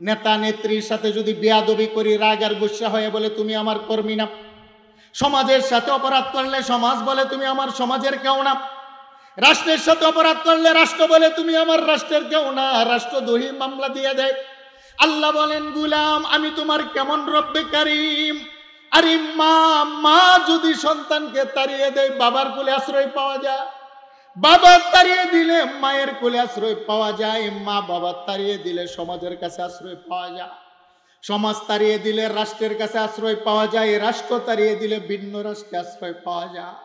S1: নেতা নেত্রীর সাথে যদি বেয়াদবি করি রাগ আর গুসা হয়ে বলে তুমি আমার কর্মী না। সমাজের সাথে অপরাধ করলে সমাজ বলে তুমি আমার সমাজের কেউ না। রাষ্ট্রের সাথে অপরাধ করলে রাষ্ট্র বলে তুমি আমার রাষ্ট্রের কেউ না। রাষ্ট্রদ্রোহী মামলা দিয়ে দেয়। আল্লাহ বলেন গুলাম আমি তোমার কেমন রব্বে কারিম। আরে মা যদি সন্তানকে তাড়িয়ে দেয় বাবার কোলে আশ্রয় পাওয়া যায়, বাবা তাড়িয়ে দিলে মায়ের কোলে আশ্রয় পাওয়া যায়, মা বাবা তাড়িয়ে দিলে সমাজের কাছে আশ্রয় পাওয়া যায়, সমাজ তাড়িয়ে দিলে রাষ্ট্রের কাছে আশ্রয় পাওয়া যায়, রাষ্ট্র তাড়িয়ে দিলে ভিন্ন রাষ্ট্রে আশ্রয় পাওয়া যায়।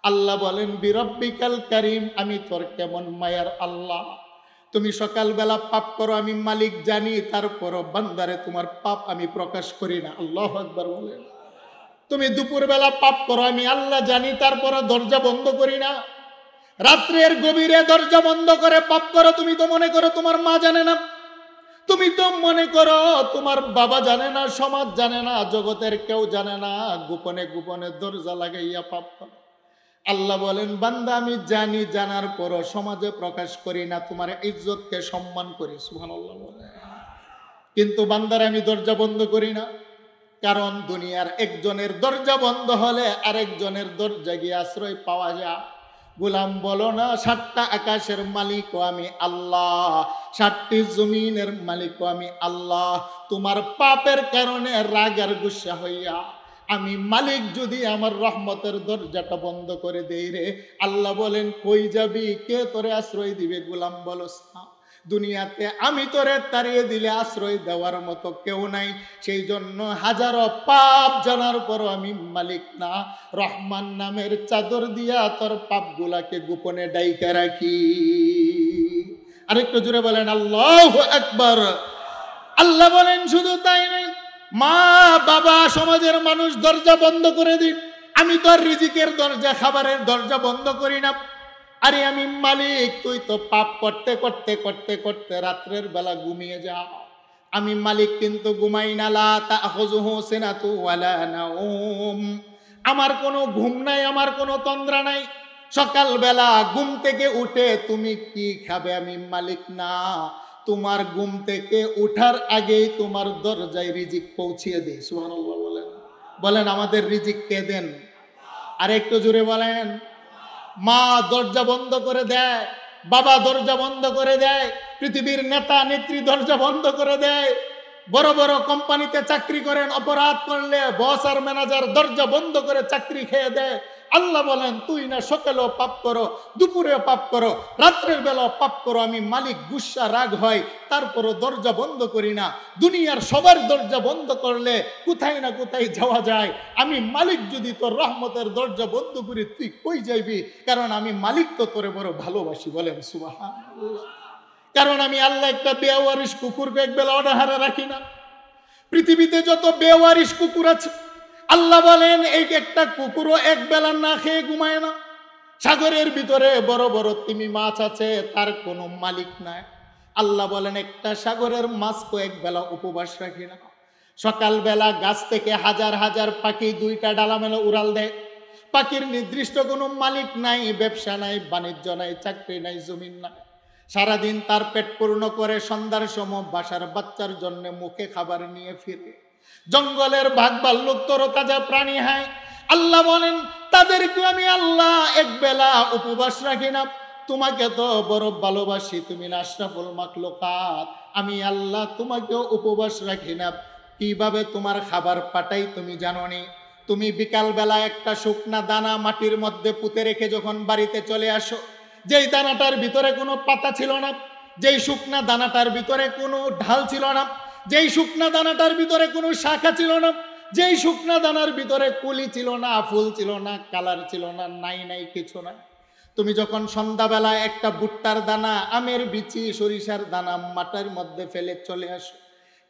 S1: আল্লাহ বলেন বিরব্বিকাল কারিম, আমি তোর কেমন মায়ার আল্লাহ। তুমি সকালবেলা পাপ করো আমি মালিক জানি, তারপরও বান্দারে তোমার পাপ আমি প্রকাশ করি না। আল্লাহু আকবার বলেন। তুমি দুপুরবেলা পাপ করো আমি আল্লাহ জানি, তারপরও দরজা বন্ধ করি না। রাত্রের গভীরে দরজা বন্ধ করে পাপ করো, তুমি তো মনে করো তোমার মা জানে না, তুমি তো মনে করো তোমার বাবা জানে না, সমাজ জানে না, জগতের কেউ জানে না, গোপনে গোপনে দরজা লাগাইয়া পাপ করো। আল্লাহ বলেন বান্দা আমি জানি, জানার পরও সমাজে প্রকাশ করি না, তোমার ইজ্জতকে সম্মান করি। সুবহানাল্লাহ বলে। কিন্তু বান্দার আমি দরজা বন্ধ করি না, কারণ দুনিয়ার একজনের দরজা বন্ধ হলে আরেকজনের দরজা গিয়ে আশ্রয় পাওয়া যায়। গোলাম বলো না 7টা আকাশের মালিকও আমি আল্লাহ, 7টি জমিনের মালিকও আমি আল্লাহ। তোমার পাপের কারণে রাগ আর গুসা হইয়া আমি মালিক যদি আমার রহমতের দরজাটা বন্ধ করে দেই রে, আল্লাহ বলেন কই যাবি, কে তোরে আশ্রয় দিবে? গোলাম বলস না, দুনিয়াতে আমি তোরে তাড়িয়ে দিলে আশ্রয় দেওয়ার মতো কেউ নাই, সেই জন্য হাজারো পাপ জানার পরও আমি মালিক না, রহমান নামের চাদর দিয়া তোর পাপগুলাকে গোপনে ডাইকা রাখি। আরেকটু জোরে বলেন আল্লাহু আকবার। আল্লাহ বলেন শুধু তাই নয়, মা বাবা সমাজের মানুষ দরজা বন্ধ করে দিন, আমি তোর রিজিকের দরজা খাবারের দরজা বন্ধ করি না। আরে আমি মালিক, তুই তো পাপ করতে করতে করতে করতে রাত্রের বেলা ঘুমিয়ে যাও, আমি মালিক কিন্তু ঘুমাই না। লা তাখুযুহু সিনাতু ওয়ালা নাওম, আমার কোনো ঘুম নাই, আমার কোনো তন্দ্রা নাই। সকালবেলা ঘুম থেকে উঠে তুমি কি খাবে আমি মালিক না, তোমার ঘুম থেকে উঠার আগেই তোমার দরজায় রিজিক পৌঁছিয়ে দেই। সুবহানাল্লাহ বলেন, বলেন আমাদের রিজিক কে দেন? আর একটু জোরে বলেন। মা দরজা বন্ধ করে দেয়, বাবা দরজা বন্ধ করে দেয়, পৃথিবীর নেতা নেত্রী দরজা বন্ধ করে দেয়, বড় বড় কোম্পানিতে চাকরি করেন, অপরাধ করলে বস আর ম্যানেজার দরজা বন্ধ করে চাকরি খেয়ে দেয়। আল্লাহ বলেন তুই না সকালেও পাপ করো, দুপুরেও পাপ করো, রাত্রের বেলাও পাপ করো, আমি মালিক গুসা রাগ হয়, তারপরও দরজা বন্ধ করি না। দুনিয়ার সবার দরজা বন্ধ করলে কোথায় না কোথায় যাওয়া যায়, আমি মালিক যদি তোর রহমতের দরজা বন্ধ করি তুই কই যাইবি? কারণ আমি মালিক তো তোরে বড় ভালোবাসি। বলেন সুবহানাল্লাহ। কারণ আমি আল্লাহ একটা বেওয়ারিশ কুকুরকে একবেলা অনাহারে রাখি না। পৃথিবীতে যত বেওয়ারিশ কুকুর আছে, আল্লাহ বলেন এই একটা কুকুরও একবেলা না খেয়ে ঘুমায় না। সাগরের ভিতরে বড় বড় তিমি মাছ আছে, তার কোনো মালিক নাই। আল্লাহ বলেন একটা সাগরের মাছকে একবেলা উপবাস রাখি না। সকালবেলা গাছ থেকে হাজার হাজার পাখি দুইটা ডালা মেলে উড়াল দেয়। পাখির নির্দিষ্ট কোনো মালিক নাই, ব্যবসা নাই, বাণিজ্য নাই, চাকরি নাই, জমিন নাই। সারাদিন তার পেট পূর্ণ করে সন্ধ্যার সময় বাসার বাচ্চার জন্য মুখে খাবার নিয়ে ফিরে। জঙ্গলের ভাগ ভাল্লুক তরতাজা প্রাণী হয়, আল্লাহ বলেন তাদেরকে আমি আল্লাহ একবেলা উপবাস রাখি না। তোমাকে তো বড় ভালোবাসি, তুমি না আশরাফুল মাখলুকাত, আমি আল্লাহ তোমাকেও উপবাস রাখি না। কিভাবে তোমার খাবার পাঠাই তুমি জানো নি? তুমি বিকালবেলা একটা শুকনা দানা মাটির মধ্যে পুঁতে রেখে যখন বাড়িতে চলে আসো, যেই দানাটার ভিতরে কোনো পাতা ছিল না, যেই শুকনা দানাটার ভিতরে কোনো ঢাল ছিল না, যেই শুকনা দানাটার ভিতরে কোনো শাখা ছিল না, যেই শুকনা দানার ভিতরে কুলি ছিল না, ফুল ছিল না, কালার ছিল না, নাই কিছু না। তুমি যখন সন্ধ্যাবেলা একটা ভুট্টার দানা, আমের বিচি, সরিষার দানা মাটির মধ্যে ফেলে চলে আসো,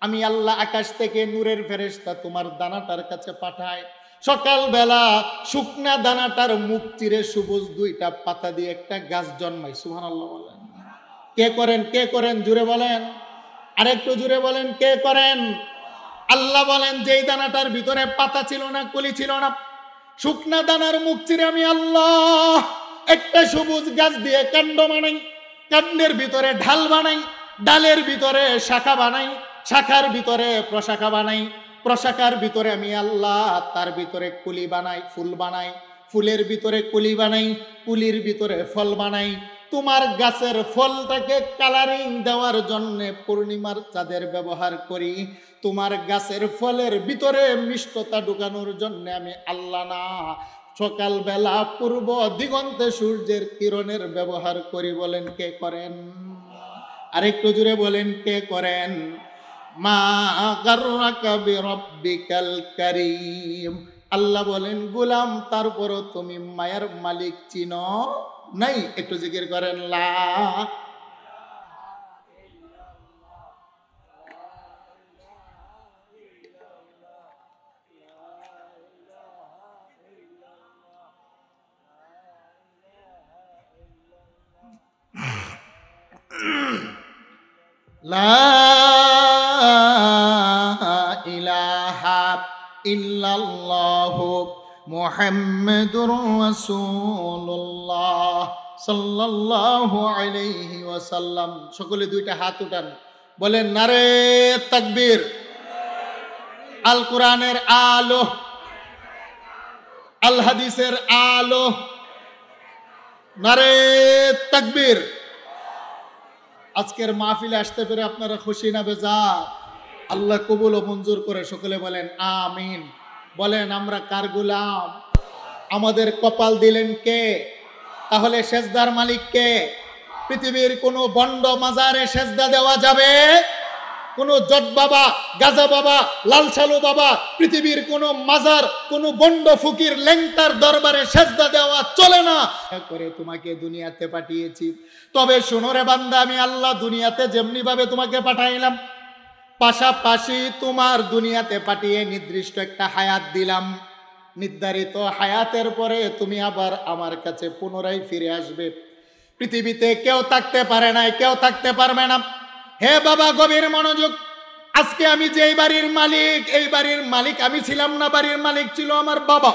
S1: আমি আল্লাহ আকাশ থেকে নূরের ফেরেশতা তোমার দানাটার কাছে পাঠায়। সকালবেলা শুকনা দানাটার মুখ চিরে সবুজ দুইটা পাতা দিয়ে একটা গাছ জন্মায়। সুবহানাল্লাহ বলেন। কে করেন? কে করেন? জুড়ে বলেন, আরেকটু জুড়ে বলেন, কে করেন? আল্লাহ বলেন যেই দানাটার ভিতরে পাতা ছিল না, কলি ছিল না, শুকনা দানার মুখ চিরে আমি আল্লাহ একটা সবুজ গাছ দিয়ে কাণ্ড বানাই, কাণ্ডের ভিতরে ঢাল বানাই, ডালের ভিতরে শাখা বানাই, শাখার ভিতরে প্রশাখা বানাই, প্রশাখার ভিতরে আমি আল্লাহ তার ভিতরে কুলি বানাই, ফুল বানাই, ফুলের ভিতরে কুলি বানাই, কুলির ভিতরে ফল বানাই। তোমার গাছের ফলটাকে কালারিং দেওয়ার জন্য পূর্ণিমার চাঁদের ব্যবহার করি, তোমার গাছের ফলের ভিতরে মিষ্টতা ঢুকানোর জন্য আমি আল্লাহ না সকালবেলা পূর্ব দিগন্তে সূর্যের কিরণের ব্যবহার করি। বলেন কে করেন? আরেকটু জুড়ে বলেন কে করেন? মা গাররাকা বিরাব্বিকাল কারীম। আল্লাহ বলেন গোলাম তারপরও তুমি মায়ার মালিক চিনো নাই? একটু জিকির করেন লা লা ইলাহা ইল্লাল্লাহু মুহাম্মাদুর রাসূলুল্লাহ সাল্লাল্লাহু আলাইহি ওয়াসাল্লাম। সকলে দুইটা হাত উঠান, বলেন নারে তাকবীর। আল কোরআনের আলো, আল হাদিসের আলো, নারে তাকবীর। আজকের মাহফিলে আসতে পেরে আপনারা খুশি না বেজার? আল্লাহ কবুল ও মঞ্জুর করে। সকলে বলেন আমিন। বলেন আমরা কার গোলাম? আমাদের কপাল দিলেন কে? তাহলে সেজদার মালিক কে? পৃথিবীর কোনো বন্ড মাজারে সেজদা দেওয়া যাবে? কোনো জট বাবা, গাজা বাবা, লাল সালু বাবা, পৃথিবীর কোনো মাজার, কোনো বন্ড ফকির লেংটার দরবারে সেজদা দেওয়া চলে না। করে তোমাকে দুনিয়াতে পাঠিয়েছি। তবে শোনো রে বান্দা, আমি আল্লাহ দুনিয়াতে যেমনি ভাবে তোমাকে পাঠাইলাম, পাশাপাশি তোমার দুনিয়াতে পাঠিয়ে নির্দিষ্ট একটা হায়াত দিলাম। নির্ধারিত হায়াতের পরে তুমি আবার আমার কাছে পুনরায় ফিরে আসবে। পৃথিবীতে কেউ থাকতে পারে নাই, কেউ থাকতে পারবে না। হে বাবা, গভীর মনোযোগ। আজকে আমি যেই বাড়ির মালিক, এই বাড়ির মালিক আমি ছিলাম না, বাড়ির মালিক ছিল আমার বাবা।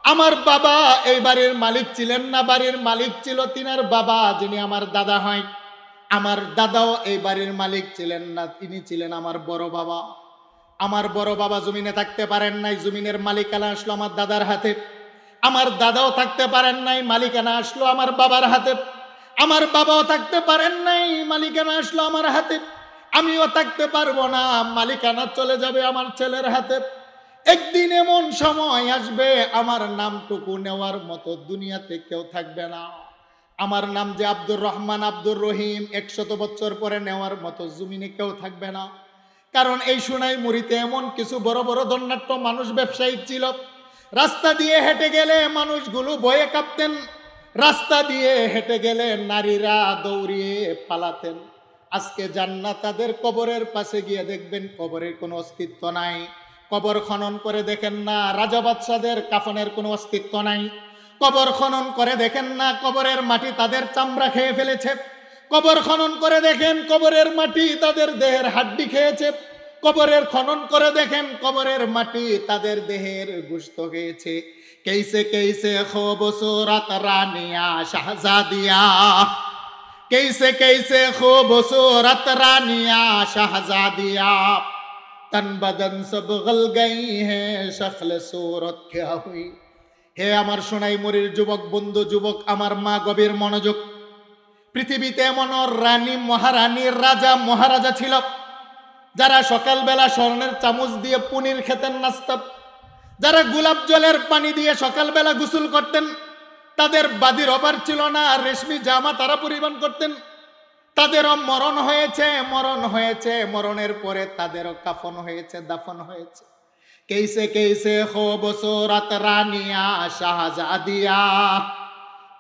S1: আমার বাবা এই বাড়ির মালিক ছিলেন না, বাড়ির মালিক ছিল তিনার বাবা, যিনি আমার দাদা হয়। আমার দাদাও এই বাড়ির মালিক ছিলেন না, তিনি ছিলেন আমার বড় বাবা। আমার বড় বাবা জমিনে থাকতে পারেন নাই, জমিনের মালিকানা আসলো আমার দাদার হাতে। আমার দাদাও থাকতে পারেন নাই, মালিকানা আসলো আমার বাবার হাতে। আমার বাবাও থাকতে পারেন নাই, মালিকানা আসলো আমার হাতে। আমিও থাকতে পারবো না, মালিকানা চলে যাবে আমার ছেলের হাতে। একদিন এমন সময় আসবে, আমার নামটুকু নেওয়ার মতো দুনিয়াতে কেউ থাকবে না। আমার নাম যে আব্দুর রহমান, আব্দুর রহিম, 100 বছর পরে নেওয়ার মতো জমিনে কেউ থাকবে না। কারণ এই সোনাইমুড়িতে এমন কিছু বড় বড় ধন্যাঢ্য মানুষ, ব্যবসায়িক ছিল। রাস্তা দিয়ে হেঁটে গেলে মানুষগুলো ভয়ে কাঁপতেন। রাস্তা দিয়ে হেঁটে গেলে নারীরা দৌড়িয়ে পালাতেন। আজকে জান্নাত তাদের কবরের পাশে গিয়ে দেখবেন কবরের কোনো অস্তিত্ব নাই। কবর খনন করে দেখেন না, রাজা বাদশাদের কাফনের কোনো অস্তিত্ব নাই। কবর খনন করে দেখেন না, কবরের মাটি তাদের চামড়া খেয়ে ফেলেছে। কবর খনন করে দেখেন, কবরের মাটি তাদের দেহের হাড্ডি খেয়েছে। কবরের খনন করে দেখেন, কবরের মাটি তাদের দেহের গোশত খেয়েছে। कैसे कैसे खूबसूरत रानिया शहजादिया, कैसे कैसे खूबसूरत रानिया शहजादिया, तन बदन सब गल गई हैं, शक्ल सूरत क्या हुई। হে আমার সোনাইমুড়ির যুবক বন্ধু, যুবক আমার মা, গভীর মনোযোগ। পৃথিবীতে এমন রানী, মহারানী, রাজা, মহারাজা ছিল যারা সকালবেলা স্বর্ণের চামচ দিয়ে পনির খেতেন, নাস্তা, যারা গোলাপ জলের পানি দিয়ে সকালবেলা গোসল করতেন। তাদের বাদির অভাব ছিল না, রেশমি জামা তারা পরিধান করতেন। তাদেরও মরণ হয়েছে, মরণ হয়েছে, মরণের পরে তাদেরও কাফন হয়েছে, দাফন হয়েছে। कैसे कैसे खूबसूरत रानिया शाहजादिया,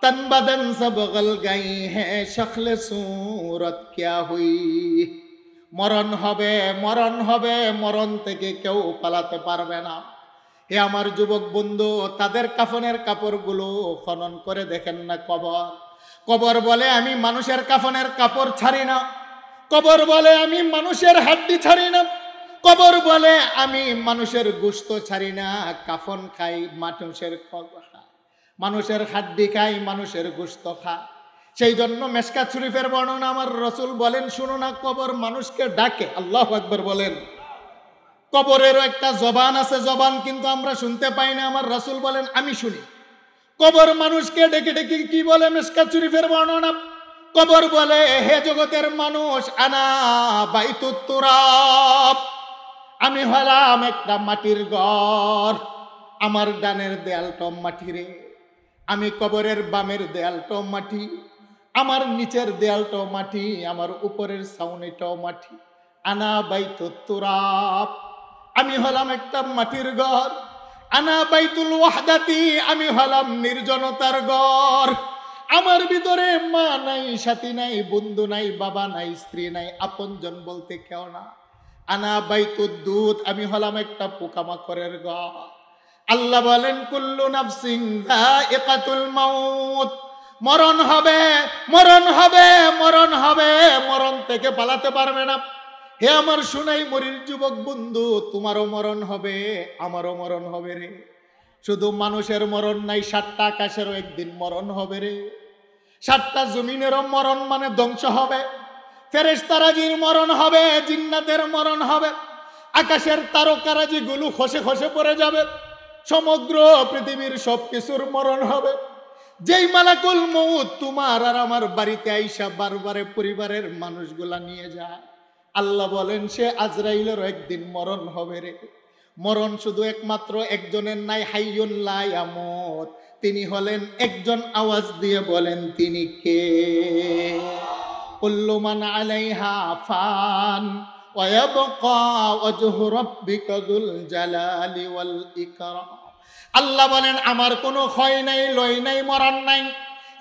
S1: तन बदन सब गल गई है, शक्ल सूरत क्या हुई। মরণ হবে, মরণ হবে, মরণ থেকে কেউ পালাতে পারবে না। হে আমার যুবক বন্ধু, তাদের কাফনের কাপড়গুলো খনন করে দেখেন না কবর। কবর বলে আমি মানুষের কাফনের কাপড় ছাড়ি না। কবর বলে আমি মানুষের হাড্ডি ছাড়ি না। কবর বলে আমি মানুষের গোশত ছাড়ি না। কাফন খাই, মানুষের মানুষের হাড্ডি খাই, মানুষের গোশত খাই। সেই জন্য মেশকাত শরীফের বর্ণনা আমার রাসূল বলেন, শুনো না, কবর মানুষকে ডাকে। আল্লাহু আকবার বলেন। কবরেরও একটা জবান আছে, জবান কিন্তু আমরা শুনতে পাই না। আমার রাসূল বলেন আমি শুনি। কবর মানুষকে ডেকে ডেকে কি বলে? মেশকাত শরীফের বর্ণনা, কবর বলে হে জগতের মানুষ, আনা বাইতুত তুরাব, আমি হলাম একটা মাটির ঘর। আমার ডানের দেয়ালটাও মাটি রে, আমি কবরের বামের দেয়ালটাও মাটি, আমার নিচের দেয়ালটাও মাটি, আমার উপরের ছাউনিটাও মাটি। আনা বাইতুত তুরাব, আমি হলাম একটা মাটির ঘর। আনা বাইতুল ওয়াহদাতি, আমি হলাম নির্জনতার ঘর। আমার ভিতরে মা নাই, সাথী নাই, বন্ধু নাই, বাবা নাই, স্ত্রী নাই, আপনজন বলতে কেউ না। আনা বাইতুদ দুধ, আমি হলাম একটা পোকামাকড়ের ঘর। আল্লাহ বলেন কুল্লু নাফসিন যায়িকাতুল মাউত, মরণ হবে, মরণ হবে, মরণ হবে, মরণ থেকে পালাতে পারবে না। হে আমার সোনাইমুড়ির যুবক বন্ধু, তোমারও মরণ হবে, আমারও মরণ হবে রে। শুধু মানুষের মরণ নাই, 7টা আকাশেরও একদিন মরণ হবে রে। 7টা জমিনেরও মরণ মানে ধ্বংস হবে। ফেরেশতারাজির মরণ হবে, জিন্নাতের মরণ হবে, আকাশের তারকারাজিগুলো খসে খসে পড়ে যাবে, সমগ্র পৃথিবীর সবকিছুর মরণ হবে। যেই মালাকুল মউত তোমার আর আমার বাড়িতে আইসা বারবারে পরিবারের মানুষগুলা নিয়ে যায়, আল্লাহ বলেন সে আজরাইলেরও একদিন মরণ হবে রে। মরণ শুধু একমাত্র একজনের নাই, হাইয়ুন লা ইয়ামুত, তিনি হলেন একজন, আওয়াজ দিয়ে বলেন তিনি কে? কুল্লু মান আলাইহা ফান ওয়া ইয়াবকা ওয়াজহু রাব্বিকা যুল জালালি ওয়াল ইকরাম। আল্লাহ বলেন আমার কোনো ক্ষয় নাই, লয় নাই, মরণ নাই।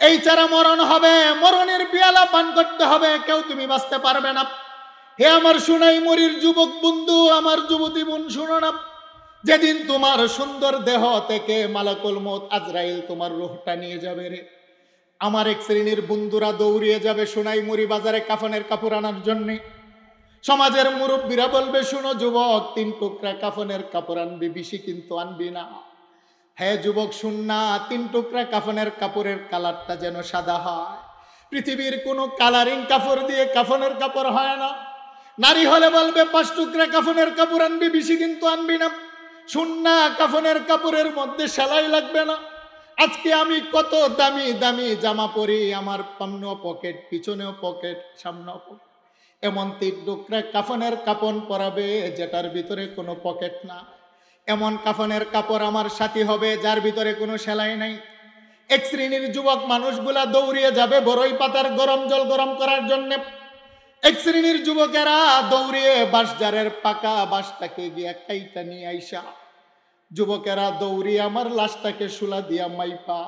S1: এই ছাড়া মরণ হবে, মরণের পিয়ালা পান করতে হবে, কেউ তুমি বাঁচতে পারবে না। হে আমার সোনাই মুড়ির যুবক বন্ধু, আমার যুবতী বোন, শুনো না, যেদিন তোমার সুন্দর দেহ থেকে মালাকুল মউত আজরাইল তোমার রূহটা নিয়ে যাবে রে, আমার এক শ্রেণীর বন্ধুরা দৌড়িয়ে যাবে সোনাই মুড়ি বাজারে কাফনের কাপড় আনার জন্য। সমাজের মুরব্বীরা বলবে, শুনো যুবক, 3 টুকরা কাফনের কাপড় আনবি, বেশি কিন্তু আনবি না। হ্যাঁ যুবক, শুন না, 3 টুকরা কাফনের কাপড়ের কালারটা যেন সাদা হয়। পৃথিবীর কোনো কালারিং কাপড় দিয়ে কাফনের কাপড় হয় না। নারী হলে বলবে 5 টুকরা কাফনের কাপড় আনবি, বেশি কিন্তু আনবি না। শুন না, কাফনের কাপড়ের মধ্যে সেলাই লাগবে না। আজকে আমি কত দামি দামি জামা পরি, আমার সামনেও পকেট, পিছনেও পকেট, সামনেও পকেট। এমন 3 টুকরা কাফনের কাপড় পরাবে যেটার ভিতরে কোনো পকেট না। এমন কাফনের কাপড় আমার সাথী হবে যার ভিতরে কোনো সেলাই নাই। এক শ্রেণীর যুবক মানুষগুলা দৌড়িয়ে যাবে বড়ই পাতার গরম জল গরম করার জন্য। এক শ্রেণীর যুবকেরা দৌড়িয়ে বাঁশঝাড়ের পাকা বাঁশটাকে গিয়ে কাইটা নিয়ে আইসা, যুবকেরা দৌড়িয়ে আমার লাশটাকে শুলা দিয়া মাইপা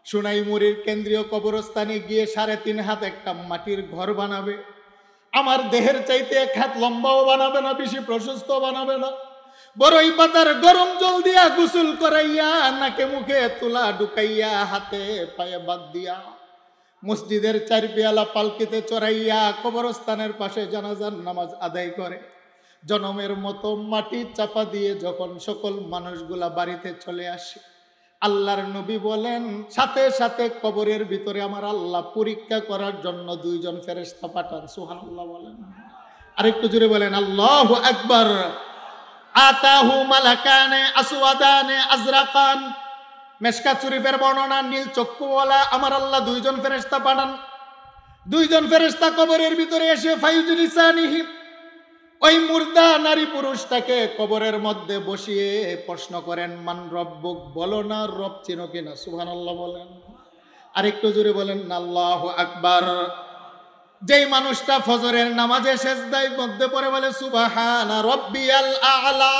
S1: সোনাই মুড়ির কেন্দ্রীয় কবরস্থানে গিয়ে 3.5 হাত একটা মাটির ঘর বানাবে। আমার দেহের চাইতে 1 হাত লম্বাও বানাবে না, বেশি প্রশস্ত বানাবে না। বড়ই পাতার গরম জল দিয়া গোসল করাইয়া, নাকে মুখে তুলা ঢুকাইয়া, হাতে পায়ে বাদ দিয়া, মসজিদের 4 পেয়ালা পালকিতে চড়াইয়া কবরস্থানের পাশে জানাজার নামাজ আদায় করে। জনমের মতো মাটি চাপা দিয়ে যখন সকল মানুষগুলা বাড়িতে চলে আসে, আল্লাহর নবী বলেন সাথে সাথে কবরের ভিতরে আমার আল্লাহ পরীক্ষা করার জন্য 2 জন ফেরেশতা পাঠান। সুবহানাল্লাহ বলেন, আরেকটু জোরে বলেন আল্লাহু আকবার। আতাহু মালাকানে আসওয়াদানে আজরাকান, মেশকাত শরীফের বর্ণনা, নীল চক্ষুওয়ালা আমার আল্লাহ 2 জন ফেরেশতা পাঠান। 2 জন ফেরেশতা কবরের ভিতরে এসে ফায়ুজলিসানিহি, ওই মুর্দা নারী পুরুষটাকে কবরের মধ্যে বসিয়ে প্রশ্ন করেন, মান রব্বুক, বলো না রব চিনো কিনা। সুবহানাল্লাহ বলেন, আরেকটু জোরে বলেন আল্লাহু আকবার। যেই মানুষটা ফজরের নামাজে সেজদায় মধ্যে পড়ে বলে সুবহানা রাব্বিয়াল আ'লা,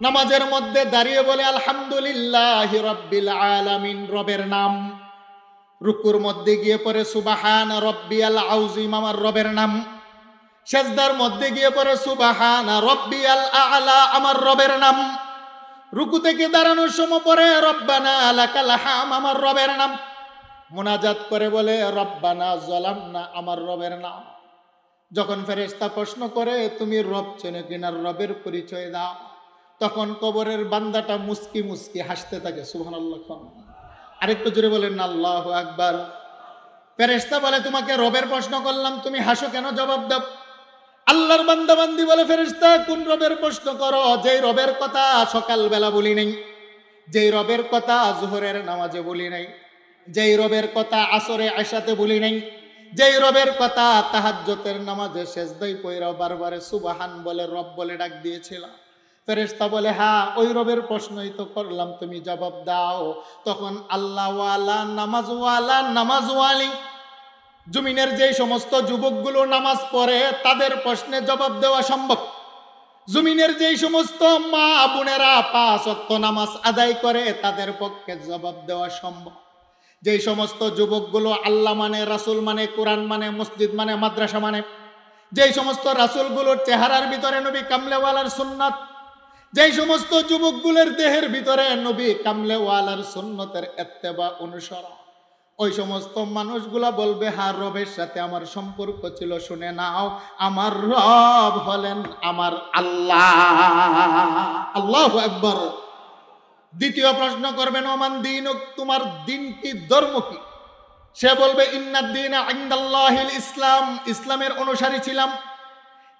S1: নামাজের মধ্যে দাঁড়িয়ে বলে আলহামদুলিল্লাহি রাব্বিল আলামিন, রবের নাম। রুকুর মধ্যে গিয়ে পড়ে সুবহানা রাব্বিয়াল আযীম, আমার রবের নাম। সেজদার মধ্যে গিয়ে পড়ে সুবহানা রাব্বিয়াল আ'লা, আমার রবের নাম। রুকু থেকে দাঁড়ানোর সময় পড়ে রব্বানা লাকাল হাম, আমার রবের নাম। মুনাজাত করে বলে রব্বানা যালামনা, আমার রবের নাম। যখন ফেরেশতা প্রশ্ন করে তুমি রব চেনো কিনা, রবের পরিচয় দাও, তখন কবরের বান্দাটা মুস্কি মুস্কি হাসতে থাকে। সুবহানাল্লাহ, আরেকটু জোরে বলেন আল্লাহু আকবার। ফেরেশতা বলে তোমাকে রবের প্রশ্ন করলাম, তুমি হাসো কেন, জবাব দাও। আল্লাহর বান্দা বান্দি বলে ফেরেশতা কোন রবের প্রশ্ন করো, যেই রবের কথা সকালবেলা বলি নাই, যেই রবের কথা জোহরের নামাজে বলি নাই, যেই রবের কথা আসরে আশাতে বলি নাই, যেই রবের কথা তাহাজ্জুদের নামাজে সেজদায় পয়রা বারবারে সুবহান বলে রব বলে ডাক দিয়েছিলাম। ফেরেশতা বলে হ্যাঁ, ওই রবের প্রশ্নই তো করলাম, তুমি জবাব দাও। তখন আল্লাহওয়ালা, নামাজওয়ালা, নামাজওয়ালি, জমিনের যে সমস্ত যুবকগুলো নামাজ পড়ে তাদের প্রশ্নে জবাব দেওয়া সম্ভব। জমিনের যে সমস্ত মা বোনেরা 5 ওয়াক্ত নামাজ আদায় করে তাদের পক্ষে জবাব দেওয়া সম্ভব। যেই সমস্ত যুবকগুলো আল্লাহ মানে, রাসূল মানে, কোরআন মানে, মসজিদ মানে, মাদ্রাসা মানে, যেই সমস্ত রাসূলগুলোর চেহারার ভিতরে নবী কামলেওয়ালার সুন্নাত, যেই সমস্ত যুবকগুলোর দেহের ভিতরে নবী কামলেওয়ালার সুন্নতের ইত্তেবা অনুসরণ, ওই সমস্ত মানুষগুলা বলবে হ্যাঁ রবের সাথে আমার সম্পর্ক ছিল। শুনে নাও, আমার রব হলেন আমার আল্লাহ। আল্লাহু আকবার। দ্বিতীয় প্রশ্ন করবেন ওমান দীনুক, তোমার দিন কি, ধর্ম কি? সে বলবে ইন্নাদ দীনা ইনদাল্লাহিল ইসলাম, ইসলামের অনুসারী ছিলাম।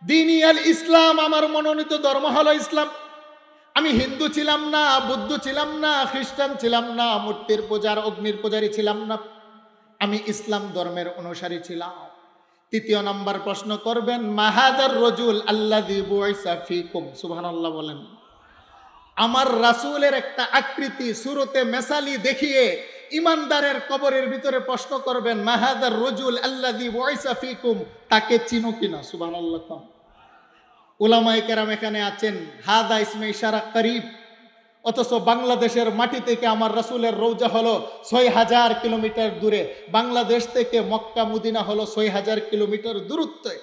S1: দীনি আল ইসলাম, আমার মনোনীত ধর্ম হলো ইসলাম। আমি হিন্দু ছিলাম না, বৌদ্ধ ছিলাম না, খ্রিস্টান ছিলাম না, মূর্তির পূজার অগ্নির পূজারী ছিলাম না, আমি ইসলাম ধর্মের অনুসারী ছিলাম। তৃতীয় নাম্বার প্রশ্ন করবেন মাহাদার রজুল আল্লাযী বুইসা ফীকুম। সুবহানাল্লাহ বলেন, আমার রাসূলের একটা আকৃতি সুরতে মেসালি দেখিয়ে ইমানদারের কবরের ভিতরে প্রশ্ন করবেন, মাহাদার রজুল আল্লাযী বুইসা ফীকুম, তাকে চিনো কিনা? সুবহানাল্লাহ। উলামায়ে কেরাম এখানে আছেন, হাদা ইসমে ইশারা করিব, অথচ বাংলাদেশের মাটি থেকে আমার রাসূলের রওজা হলো ৬০০০ কিলোমিটার দূরে, বাংলাদেশ থেকে মক্কা মদিনা হলো ৬০০০ কিলোমিটার দূরত্বে,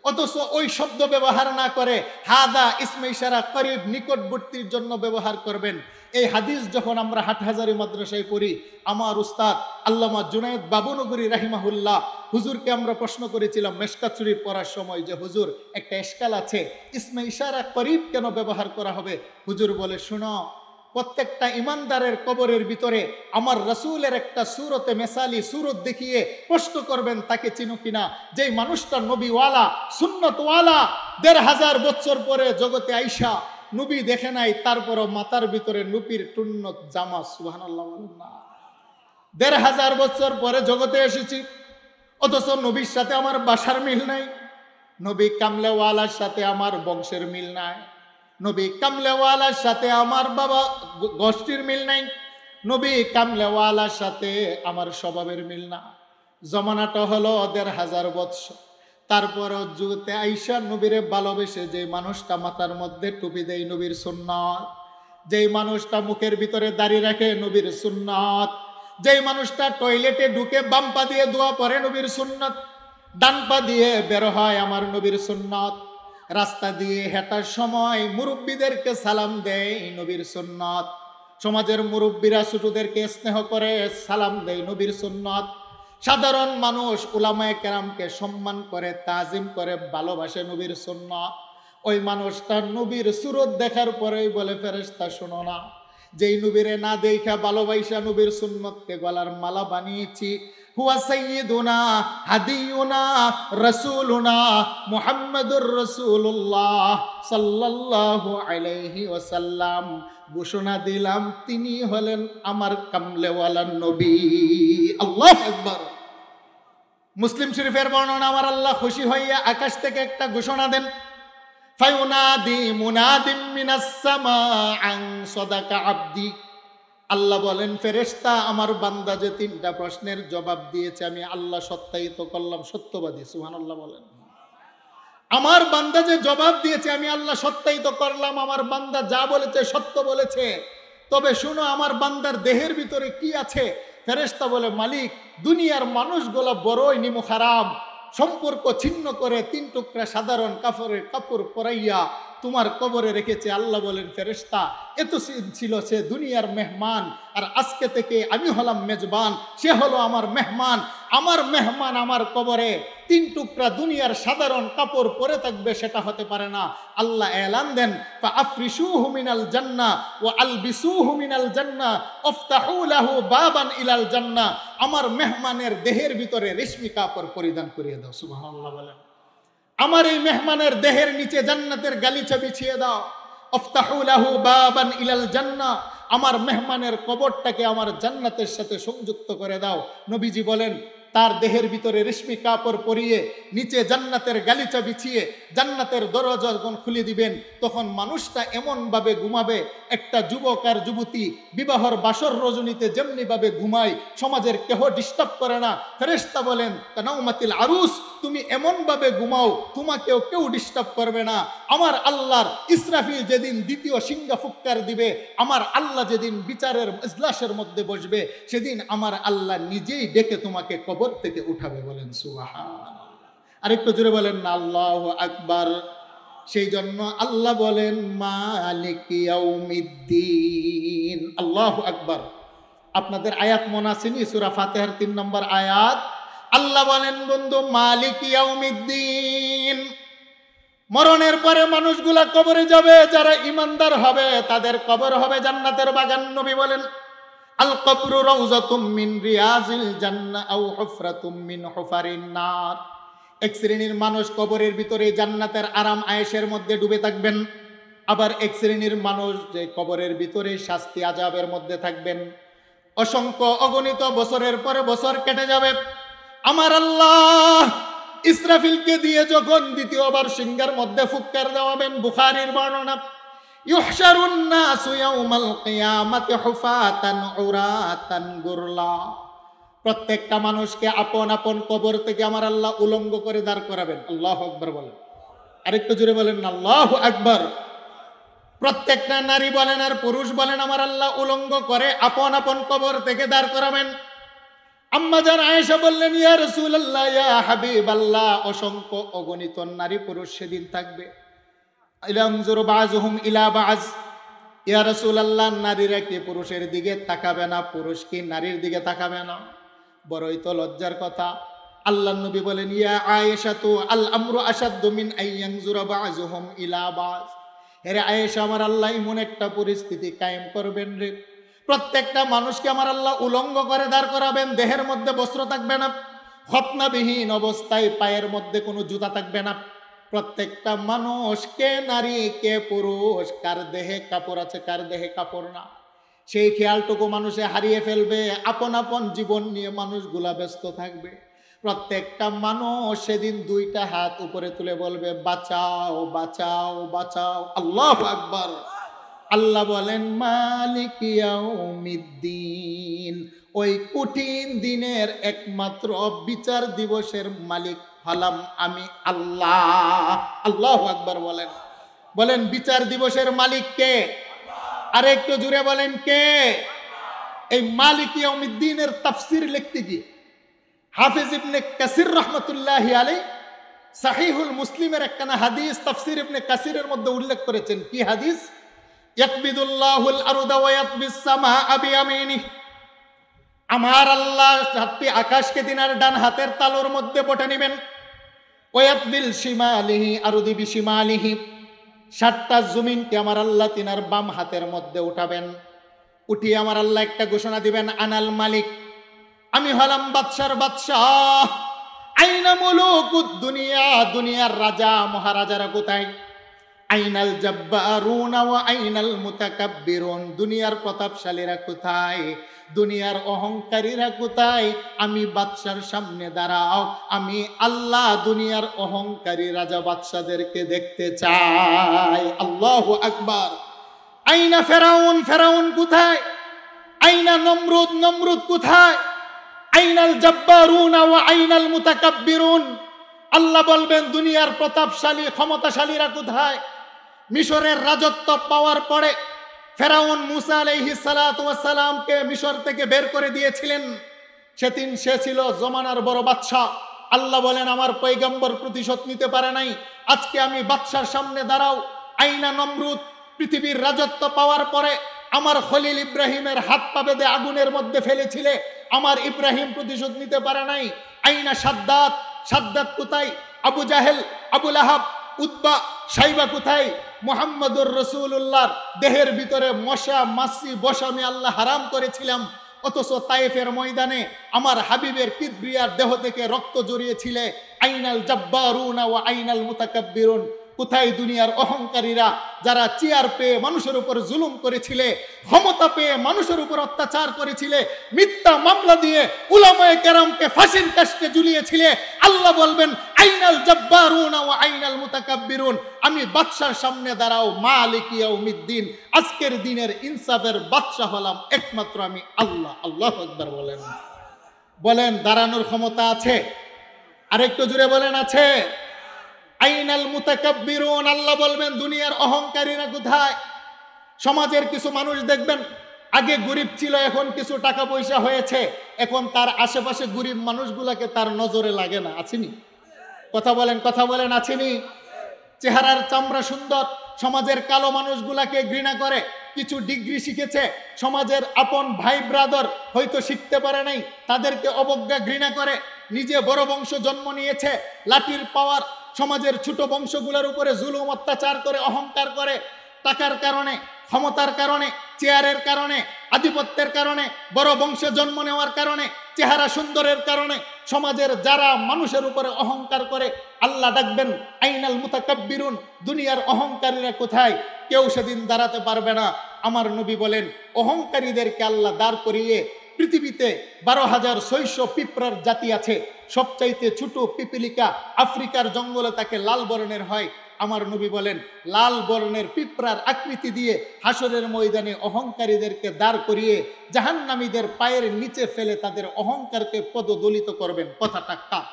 S1: অথচ ওই শব্দ ব্যবহার না করে হাদা ইসমে ইশারা করিব, নিকটবর্তীর জন্য ব্যবহার করবেন। এই হাদিস যখন আমরা হাটহাজারী মাদ্রাসায় পড়ি, আমার উস্তাদ আল্লামা জুনায়েদ বাবুনগরী রাহিমাহুল্লাহ হুজুরকে আমরা প্রশ্ন করেছিলাম মেশকাত শরীফ পড়ার সময় যে হুজুর একটা এশকাল আছে, ইসমে ইশারা করিব কেন ব্যবহার করা হবে? হুজুর বলে, শুনো, প্রত্যেকটা ইমানদারের কবরের ভিতরে আমার রাসূলের একটা সুরতে মেসালি সুরত দেখিয়ে প্রশ্ন করবেন তাকে চিনো কিনা। যেই মানুষটা নবীওয়ালা সুন্নতওয়ালা ১৫০০ বছর পরে জগতে আইসা নবী দেখে নাই, তারপরও মাথার ভিতরে নবীর টুন্নত জামা। সুবহানাল্লাহ বলেন না। ১৫০০ বছর পরে জগতে এসেছি, অথচ নবীর সাথে আমার বাসার মিল নাই, নবী কামলেওয়ালার সাথে আমার বংশের মিল নাই, নবী কামলেওয়ালার সাথে আমার বাবা গোষ্ঠীর মিল নাই, নবী কামলেওয়ালার সাথে আমার স্বভাবের মিল না। জমানাটা হলো ১৫০০ বৎসর, তারপরও জুতে আইসা নবীরে ভালোবেসে যে মানুষটা মাথার মধ্যে টুপি দেয় নবীর সুন্নাত, যেই মানুষটা মুখের ভিতরে দাড়ি রাখে নবীর সুন্নাত, যেই মানুষটা টয়লেটে ঢুকে বাম পা দিয়ে দোয়া পড়ে নবীর সুন্নাত, ডান পা দিয়ে বের হয় আমার নবীর সুন্নাত, রাস্তা দিয়ে হেঁটার সময় মুরব্বীদেরকে সালাম দেয় নবীর সুন্নাত, সমাজের মুরব্বীরা ছোটদেরকে স্নেহ করে সালাম দেয় নবীর সুন্নাত, সাধারণ মানুষ উলামায়ে কেরামকে সম্মান করে তাজিম করে ভালোবাসে নবীর সুন্নাত। ওই মানুষটা নবীর সুরত দেখার পরেই বলে, ফেরেশতা শোনো না, যেই নবীরে না দেখা ভালোবাসা নবীর সুন্নতকে গলার মালা বানিয়েছি, হুয়া সাইয়্যিদুনা হাদিয়ুনা রাসূলুনা মুহাম্মাদুর রাসূলুল্লাহ সাল্লাল্লাহু আলাইহি ওয়াসাল্লাম, ঘোষণা দিলাম তিনি হলেন আমার কামলেওয়ালা নবী। আল্লাহু আকবার। মুসলিম শরীফের বর্ণনা, আমার আল্লাহ খুশি হইয়া আকাশ থেকে একটা ঘোষণা দেন, ফায়ুনাদি মুনাদিম মিনাস সামা আন সাদাকা আবদি। আল্লাহ বলেন, ফেরেশতা আমার বান্দা যে ৩টা প্রশ্নের জবাব দিয়েছে আমি আল্লাহ সত্যায়িত করলাম, সত্যবাদী। সুবহানাল্লাহ বলেন। আমার বান্দা যে জবাব দিয়েছে আমি আল্লাহ সত্যায়িত করলাম, আমার বান্দা যা বলেছে সত্য বলেছে। তবে শুনো, আমার বান্দার দেহের ভিতরে কি আছে? ফেরেশতা বলে, মালিক, দুনিয়ার মানুষগুলো বড়ই নিমুখারাম, সম্পর্ক ছিন্ন করে ৩ টুকরা সাধারণ কাপড় পরাইয়া তোমার কবরে রেখেছে। আল্লাহ বলেন, ফেরেশতা, এত ছিল সে দুনিয়ার মেহমান, আর আজকে থেকে আমি হলাম মেজবান, সে হলো আমার মেহমান। আমার মেহমান আমার কবরে ৩ টুকরা দুনিয়ার সাধারণ কাপড় পরে থাকবে, সেটা হতে পারে না। আল্লাহ এলান দেন, ফাআফরিশুহু মিনাল জান্নাহ ওয়া আলবিসুহু মিনাল জান্নাহ ওয়াফতাহু লাহু বাবান ইলাল জান্নাহ। আমার মেহমানের দেহের ভিতরে রেশমি কাপড় পরিধান করিয়ে দাও। সুবহানাল্লাহ বলেন। আমার এই মেহমানের দেহের নিচে জান্নাতের গালিচা বিছিয়ে দাও। আফতাহু লাহু বাবান ইলাল জান্নাহ, আমার মেহমানের কবরটাকে আমার জান্নাতের সাথে সংযুক্ত করে দাও। নবীজি বলেন, তার দেহের ভিতরে রেশমি কাপড় পরিয়ে নিচে জান্নাতের গালিচা বিছিয়ে জান্নাতের দরজা যখন খুলে দিবেন, তখন মানুষটা এমনভাবে ঘুমাবে, একটা যুবক আর যুবতী বিবাহর বাসর রজনীতে যেমনিভাবে ঘুমায়, সমাজের কেহ ডিস্টার্ব করে না। ফেরেশতা বলেন, কানাউমাতিল আরুস, তুমি এমনভাবে ঘুমাও, তোমাকেও কেউ ডিস্টার্ব করবে না। আমার আল্লাহর ইসরাফিল যেদিন দ্বিতীয় সিংহা ফুৎকার দিবে, আমার আল্লাহ যেদিন বিচারের ইজলাসের মধ্যে বসবে, সেদিন আমার আল্লাহ নিজেই ডেকে তোমাকে কবর থেকে উঠাবে। বলেন সুবহানাল্লাহ। আরেকটু জোরে বলেন না আল্লাহু আকবার। সেই জন্য আল্লাহ বলেন, মালিক ইয়াউমিদ্দিন। আল্লাহু আকবার। আপনাদের আয়াত মনে আছে নি? সূরা ফাতিহার ৩ নম্বর আয়াত। আল্লাহ বলেন, বন্ধু, মালিক ইয়াউমিদ্দিন। মরণের পরে মানুষগুলা কবরে যাবে, যারা ইমানদার হবে তাদের কবর হবে জান্নাতের বাগান। নবী বলেন, আল কবরু রাউযাতুম মিন রিয়াজিল জান্নাহ আও হুফরাতুম মিন হুফারিন নার। এক শ্রেণীর মানুষ কবরের ভিতরে জান্নাতের আরাম আয়েশের মধ্যে ডুবে থাকবেন, আবার এক শ্রেণীর মানুষ যে কবরের ভিতরে শাস্তি আযাবের মধ্যে থাকবেন। অসংখ্য অগণিত বছরের পরে বছর কেটে যাবে, আমার আল্লাহ ইসরাফিলকে দিয়ে যখন দ্বিতীয়বার সিংহার মধ্যে ফুৎকার দেওয়াবেন, বুখারীর বর্ণনা, ইউহশারুন নাসু ইয়াউমাল কিয়ামাতি হুফাতান উরাতান গুরলা। প্রত্যেকটা মানুষকে আপন আপন কবর থেকে আমার আল্লাহ উলঙ্গ করে দাঁড় করাবেন। আল্লাহু আকবার বলেন, আরেকটু জোরে বলেন না আল্লাহু আকবার। প্রত্যেকটা নারী বলেন আর পুরুষ বলেন আমার আল্লাহ উলঙ্গ করে আপন আপন কবর থেকে দাঁড় করাবেন। আম্মা জান আয়েশা বললেন, ইয়া রাসূলুল্লাহ, ইয়া হাবিবাল্লাহ, অসংখ্য অগণিত নারী পুরুষ সেদিন থাকবে। ইলামজুর বাযুহুম ইলা বায, ইয়া রাসূলুল্লাহ, নারীরা কি পুরুষের দিকে তাকাবে না, পুরুষ কি নারীর দিকে তাকাবে না? বড়ই তো লজ্জার কথা। আল্লাহর নবী বলেন, ইয়া আয়েশা তু আল আমরু আশাদ্দু মিন আইয়ানজুরা বাযুহুম ইলা বায। এরে আয়েশা, আমার আল্লাহ এমন একটা পরিস্থিতি কায়েম করবেন রে, প্রত্যেকটা মানুষকে আমার আল্লাহ উলঙ্গ করে দাঁড় করাবেন, দেহের মধ্যে বস্ত্র থাকবে না, খতনাবিহীন অবস্থায় পায়ের মধ্যে কোনো জুতা থাকবে না। প্রত্যেকটা মানুষ, কে নারী কে পুরুষ, কার দেহে কাপড় আছে কার দেহে কাপড় না, সেই খেয়ালটুকু মানুষে হারিয়ে ফেলবে। আপন আপন জীবন নিয়ে মানুষগুলা ব্যস্ত থাকবে। প্রত্যেকটা মানুষ সেদিন দুইটা হাত উপরে তুলে বলবে, বাঁচাও বাঁচাও বাঁচাও। আল্লাহু আকবার। আল্লাহ বলেন, মালিক ইয়াউমিদ্দিন, ওই কঠিন দিনের একমাত্র বিচার দিবসের মালিক হলাম আমি আল্লাহ। আল্লাহু আকবার বলেন। বলেন, বিচার দিবসের মালিক কে? আর একটু জুড়ে বলেন, কে? এই মালিক ইয়াউমিদ্দিনের তাফসীর লিখতে গিয়ে হাফিজ ইবনে কাসির রাহমাতুল্লাহি আলাইহি সহিহুল মুসলিমের একখানা হাদিস তাফসীর ইবনে কাসিরের মধ্যে উল্লেখ করেছেন। কি হাদিস? ইয়াকবিদুল্লাহুল আরদা ওয়া ইয়াতবিস সামাআ বিয়ামিনিহি, আমার আল্লাহ সাতটি আকাশকে তিনার ডান হাতের তালুর মধ্যে বটে নেবেন। ওয়া ইয়াতবিল শিমালিহি আরদি বিশিমালিহি, সাতটা জমিনকে আমার আল্লাহ তিনার বাম হাতের মধ্যে উঠাবেন। উঠিয়ে আমার আল্লাহ একটা ঘোষণা দিবেন, আনাল মালিক, আমি হলাম বাদশার বাদশাহ। আইনা মুলুকুদ দুনিয়া, দুনিয়ার রাজা মহারাজারা কোথায়? আইনাল জাব্বারুনা ওয়া আইনাল মুতাকাব্বিরুন, দুনিয়ার প্রতাপশালীরা কোথায়? দুনিয়ার অহংকারীরা কোথায়? আমি বাদশার সামনে দাঁড়াও, আমি আল্লাহ দুনিয়ার অহংকারী রাজা বাদশাদেরকে দেখতে চাই। আল্লাহু আকবার। আইনা ফেরাউন, ফেরাউন কোথায়? আইনা নমরুদ, নমরুদ কোথায়? আইনাল জাব্বারুনা ওয়া আইনাল মুতাকাব্বিরুন, আল্লাহ বলবেন দুনিয়ার প্রতাপশালী ক্ষমতাশালীরা কোথায়? মিশরের রাজত্ব পাওয়ার পরে ফেরাউন মুসা আলাইহিস সালাতু ওয়াস সালামকে মিশর থেকে বের করে দিয়েছিলেন। সেদিন সে ছিল জমানার বড় বাদশা। আল্লাহ বলেন, আমার পয়গম্বর প্রতিশোধ নিতে পারে নাই, আজকে আমি বাদশার সামনে দাঁড়াও। আইনা নমরুদ, পৃথিবীর রাজত্ব পাওয়ার পরে আমার খলিল ইব্রাহিমের হাত পা বেঁধে আগুনের মধ্যে ফেলেছিলে, আমার ইব্রাহিম প্রতিশোধ নিতে পারে নাই। আইনা সাদ্দাত, সাদ্দাত কোথায়? আবু জাহেল, আবু লাহাব, উতবা, সাইবা কোথায়? মুহাম্মদুর রাসূলুল্লাহর দেহের ভিতরে মশা মাছি বসা আমি আল্লাহ হারাম করেছিলাম, অথচ তায়েফের ময়দানে আমার হাবিবের কিবরিয়ার দেহ থেকে রক্ত জড়িয়েছিলে। আইনাল জাব্বারুনা ওয়া আইনাল মুতাকাব্বিরুন, কোথায় দুনিয়ার অহংকারীরা যারা চেয়ার পেয়ে মানুষের উপর জুলুম করেছিলে, ক্ষমতা পেয়ে মানুষের উপর অত্যাচার করেছিলে, মিথ্যা মামলা দিয়ে উলামায়ে কেরামকে ফাঁসির কাস্টে ঝুলিয়েছিলে? আল্লাহ বলবেন, আইনাল জাব্বারুনা ওয়া আইনাল মুতাকাব্বিরুন, আমি বাদশার সামনে দাঁড়াও, মালিক ইয়াউমিদ্দিন, আজকের দিনের ইনসাফের বাদশা হলাম একমাত্র আমি আল্লাহ। আল্লাহু আকবার বলেন। বলেন, দাঁড়ানোর ক্ষমতা আছে? আরেকটু জুড়ে বলেন, আছে? আইনাল মুতাকাব্বিরুন, আল্লাহ বলবেন দুনিয়ার অহংকারীরা কোথায়? সমাজের কিছু মানুষ দেখবেন আগে গরিব ছিল, এখন কিছু টাকা পয়সা হয়েছে, এখন তার আশেপাশে গরিব মানুষগুলাকে তার নজরে লাগে না। আছেনি? কথা বলেন, কথা বলেন, আছেনি? চেহারার চামড়া সুন্দর, সমাজের কালো মানুষগুলাকে ঘৃণা করে। কিছু ডিগ্রি শিখেছে, সমাজের আপন ভাই ব্রাদার হয়তো শিখতে পারে নাই, তাদেরকে অবজ্ঞা ঘৃণা করে। নিজে বড় বংশ জন্ম নিয়েছে, লাঠির পাওয়ার সমাজের ছোট বংশগুলোর উপরে জুলুম অত্যাচার করে, অহংকার করে। টাকার কারণে, ক্ষমতার কারণে, চেয়ারের কারণে, আধিপত্যের কারণে, বড় বংশে জন্ম নেওয়ার কারণে, চেহারা সুন্দরের কারণে সমাজের যারা মানুষের উপরে অহংকার করে, আল্লাহ ডাকবেন, আইনাল মুতাকাব্বিরুন, দুনিয়ার অহংকারীরা কোথায়? কেউ সেদিন দাঁড়াতে পারবে না। আমার নবী বলেন, অহংকারীদেরকে আল্লাহ দাঁড় করিয়ে, পৃথিবীতে 12,600 পিঁপড়ার জাতি আছে, সবচাইতে ছোট পিপিলিকা আফ্রিকার জঙ্গলে তাকে লাল বর্ণের হয়, আমার নবী বলেন লাল বর্ণের পিঁপড়ার আকৃতি দিয়ে হাসরের ময়দানে অহংকারীদেরকে দাঁড় করিয়ে জাহান্নামীদের পায়ের নিচে ফেলে তাদের অহংকারকে পদদলিত করবেন। কথাটা কার?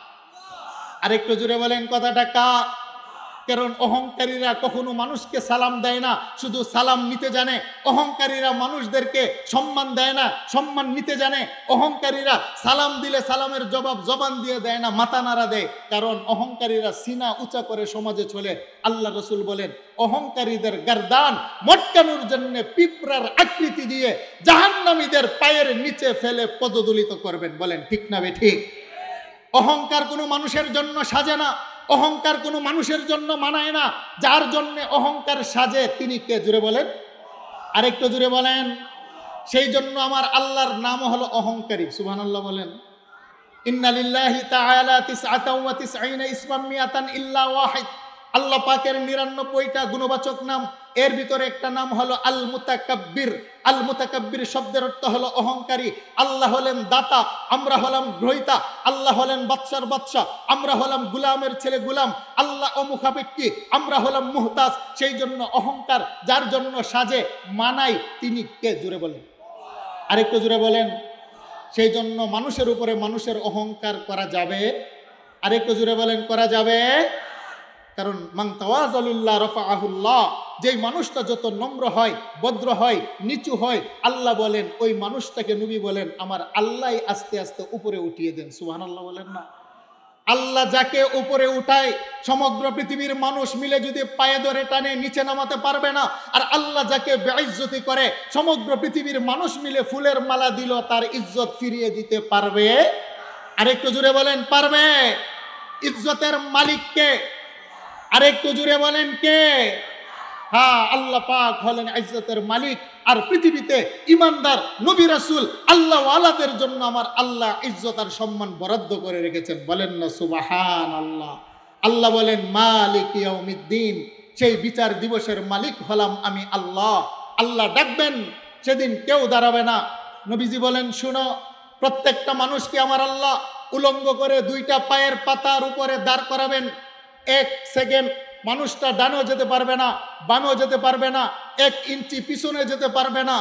S1: আরেকটু জুড়ে বলেন কথাটা কার? কারণ অহংকারীরা কখনো মানুষকে সালাম দেয় না, শুধু সালাম নিতে জানে। অহংকারীরা মানুষদেরকে সম্মান দেয় না, সম্মান নিতে জানে। অহংকারীরা সালাম দিলে সালামের জবাব জবান দিয়ে দেয় না, মাথা নাড়া দেয়। কারণ অহংকারীরা সিনা উঁচা করে সমাজে চলে। আল্লাহ রসুল বলেন অহংকারীদের গর্দান মটকানোর জন্য পিঁপড়ার আকৃতি দিয়ে জাহান্নামীদের পায়ের নিচে ফেলে পদদলিত করবেন। বলেন ঠিক না বেঠিক? অহংকার কোনো মানুষের জন্য সাজে না, অহংকার কোনো মানুষের জন্য মানায় না। যার জন্য অহংকার সাজে তিনি কে? জুড়ে বলেন, আরেকটু জুড়ে বলেন। সেই জন্য আমার আল্লাহর নাম হলো অহংকারী। সুবহানাল্লাহ বলেন। ইন্না লিল্লাহি তাআলা 99 ইসমান মিয়াতান ইল্লা ওয়াহিদ। আল্লাহ পাকের 99টা গুণবাচক নাম, এর ভিতরে একটা নাম হলো আল মুতাকাব্বির। আল মুতাকাব্বির শব্দের অর্থ হলো অহংকারী। আল্লাহ হলেন দাতা, আমরা হলাম গ্রহীতা। আল্লাহ হলেন বাদশার বাদশা, আমরা হলাম গুলামের ছেলে গুলাম। আল্লাহ অমুখাপেক্ষী, আমরা হলাম মুহতাজ। সেই জন্য অহংকার যার জন্য সাজে মানাই তিনি কে? জুড়ে বলেন, আরেকটু জুড়ে বলেন। সেই জন্য মানুষের উপরে মানুষের অহংকার করা যাবে? আরেকটু জুড়ে বলেন, করা যাবে? কারণ মান তাওয়াযালিল্লাহ রাফাআহুল্লাহ, যেই মানুষটা যত নম্র হয়, ভদ্র হয়, নিচু হয়, আল্লাহ বলেন ওই মানুষটাকে নবী বলেন আমার আল্লাহ আস্তে আস্তে উপরে উঠিয়ে দেন। সুবহানাল্লাহ বলেন না? আল্লাহ যাকে উপরে উঠায় সমগ্র পৃথিবীর মানুষ মিলে যদি পায়ে ধরে টানে নিচে নামাতে পারবে না। আর আল্লাহ যাকে বেইজ্জতি করে সমগ্র পৃথিবীর মানুষ মিলে ফুলের মালা দিল তার ইজ্জত ফিরিয়ে দিতে পারবে? আরেকটু জুড়ে বলেন, পারবে? ইজ্জতের মালিক কে? আরেকটু জুড়ে বলেন কে? হ্যাঁ, আল্লাহ পাক হলেন ইজ্জতের মালিক। আর পৃথিবীতে ইমানদার নবী রাসূল আল্লাহ ওয়ালাদের জন্য আমার আল্লাহ ইজ্জত আর সম্মান বরাদ্দ করে রেখেছেন। বলেন না সুবহানাল্লাহ? আল্লাহ বলেন মালিক ইয়াউমিদ্দিন, সেই বিচার দিবসের মালিক হলাম আমি আল্লাহ। আল্লাহ ডাকবেন, সেদিন কেউ দাঁড়াবে না। নবীজি বলেন শুনো, প্রত্যেকটা মানুষকে আমার আল্লাহ উলঙ্গ করে দুইটা পায়ের পাতার উপরে দাঁড় করাবেন। 1 সেকেন্ড মানুষটা ডানেও যেতে পারবে না, বামেও যেতে পারবে না, 1 ইঞ্চি পিছনে যেতে পারবে না।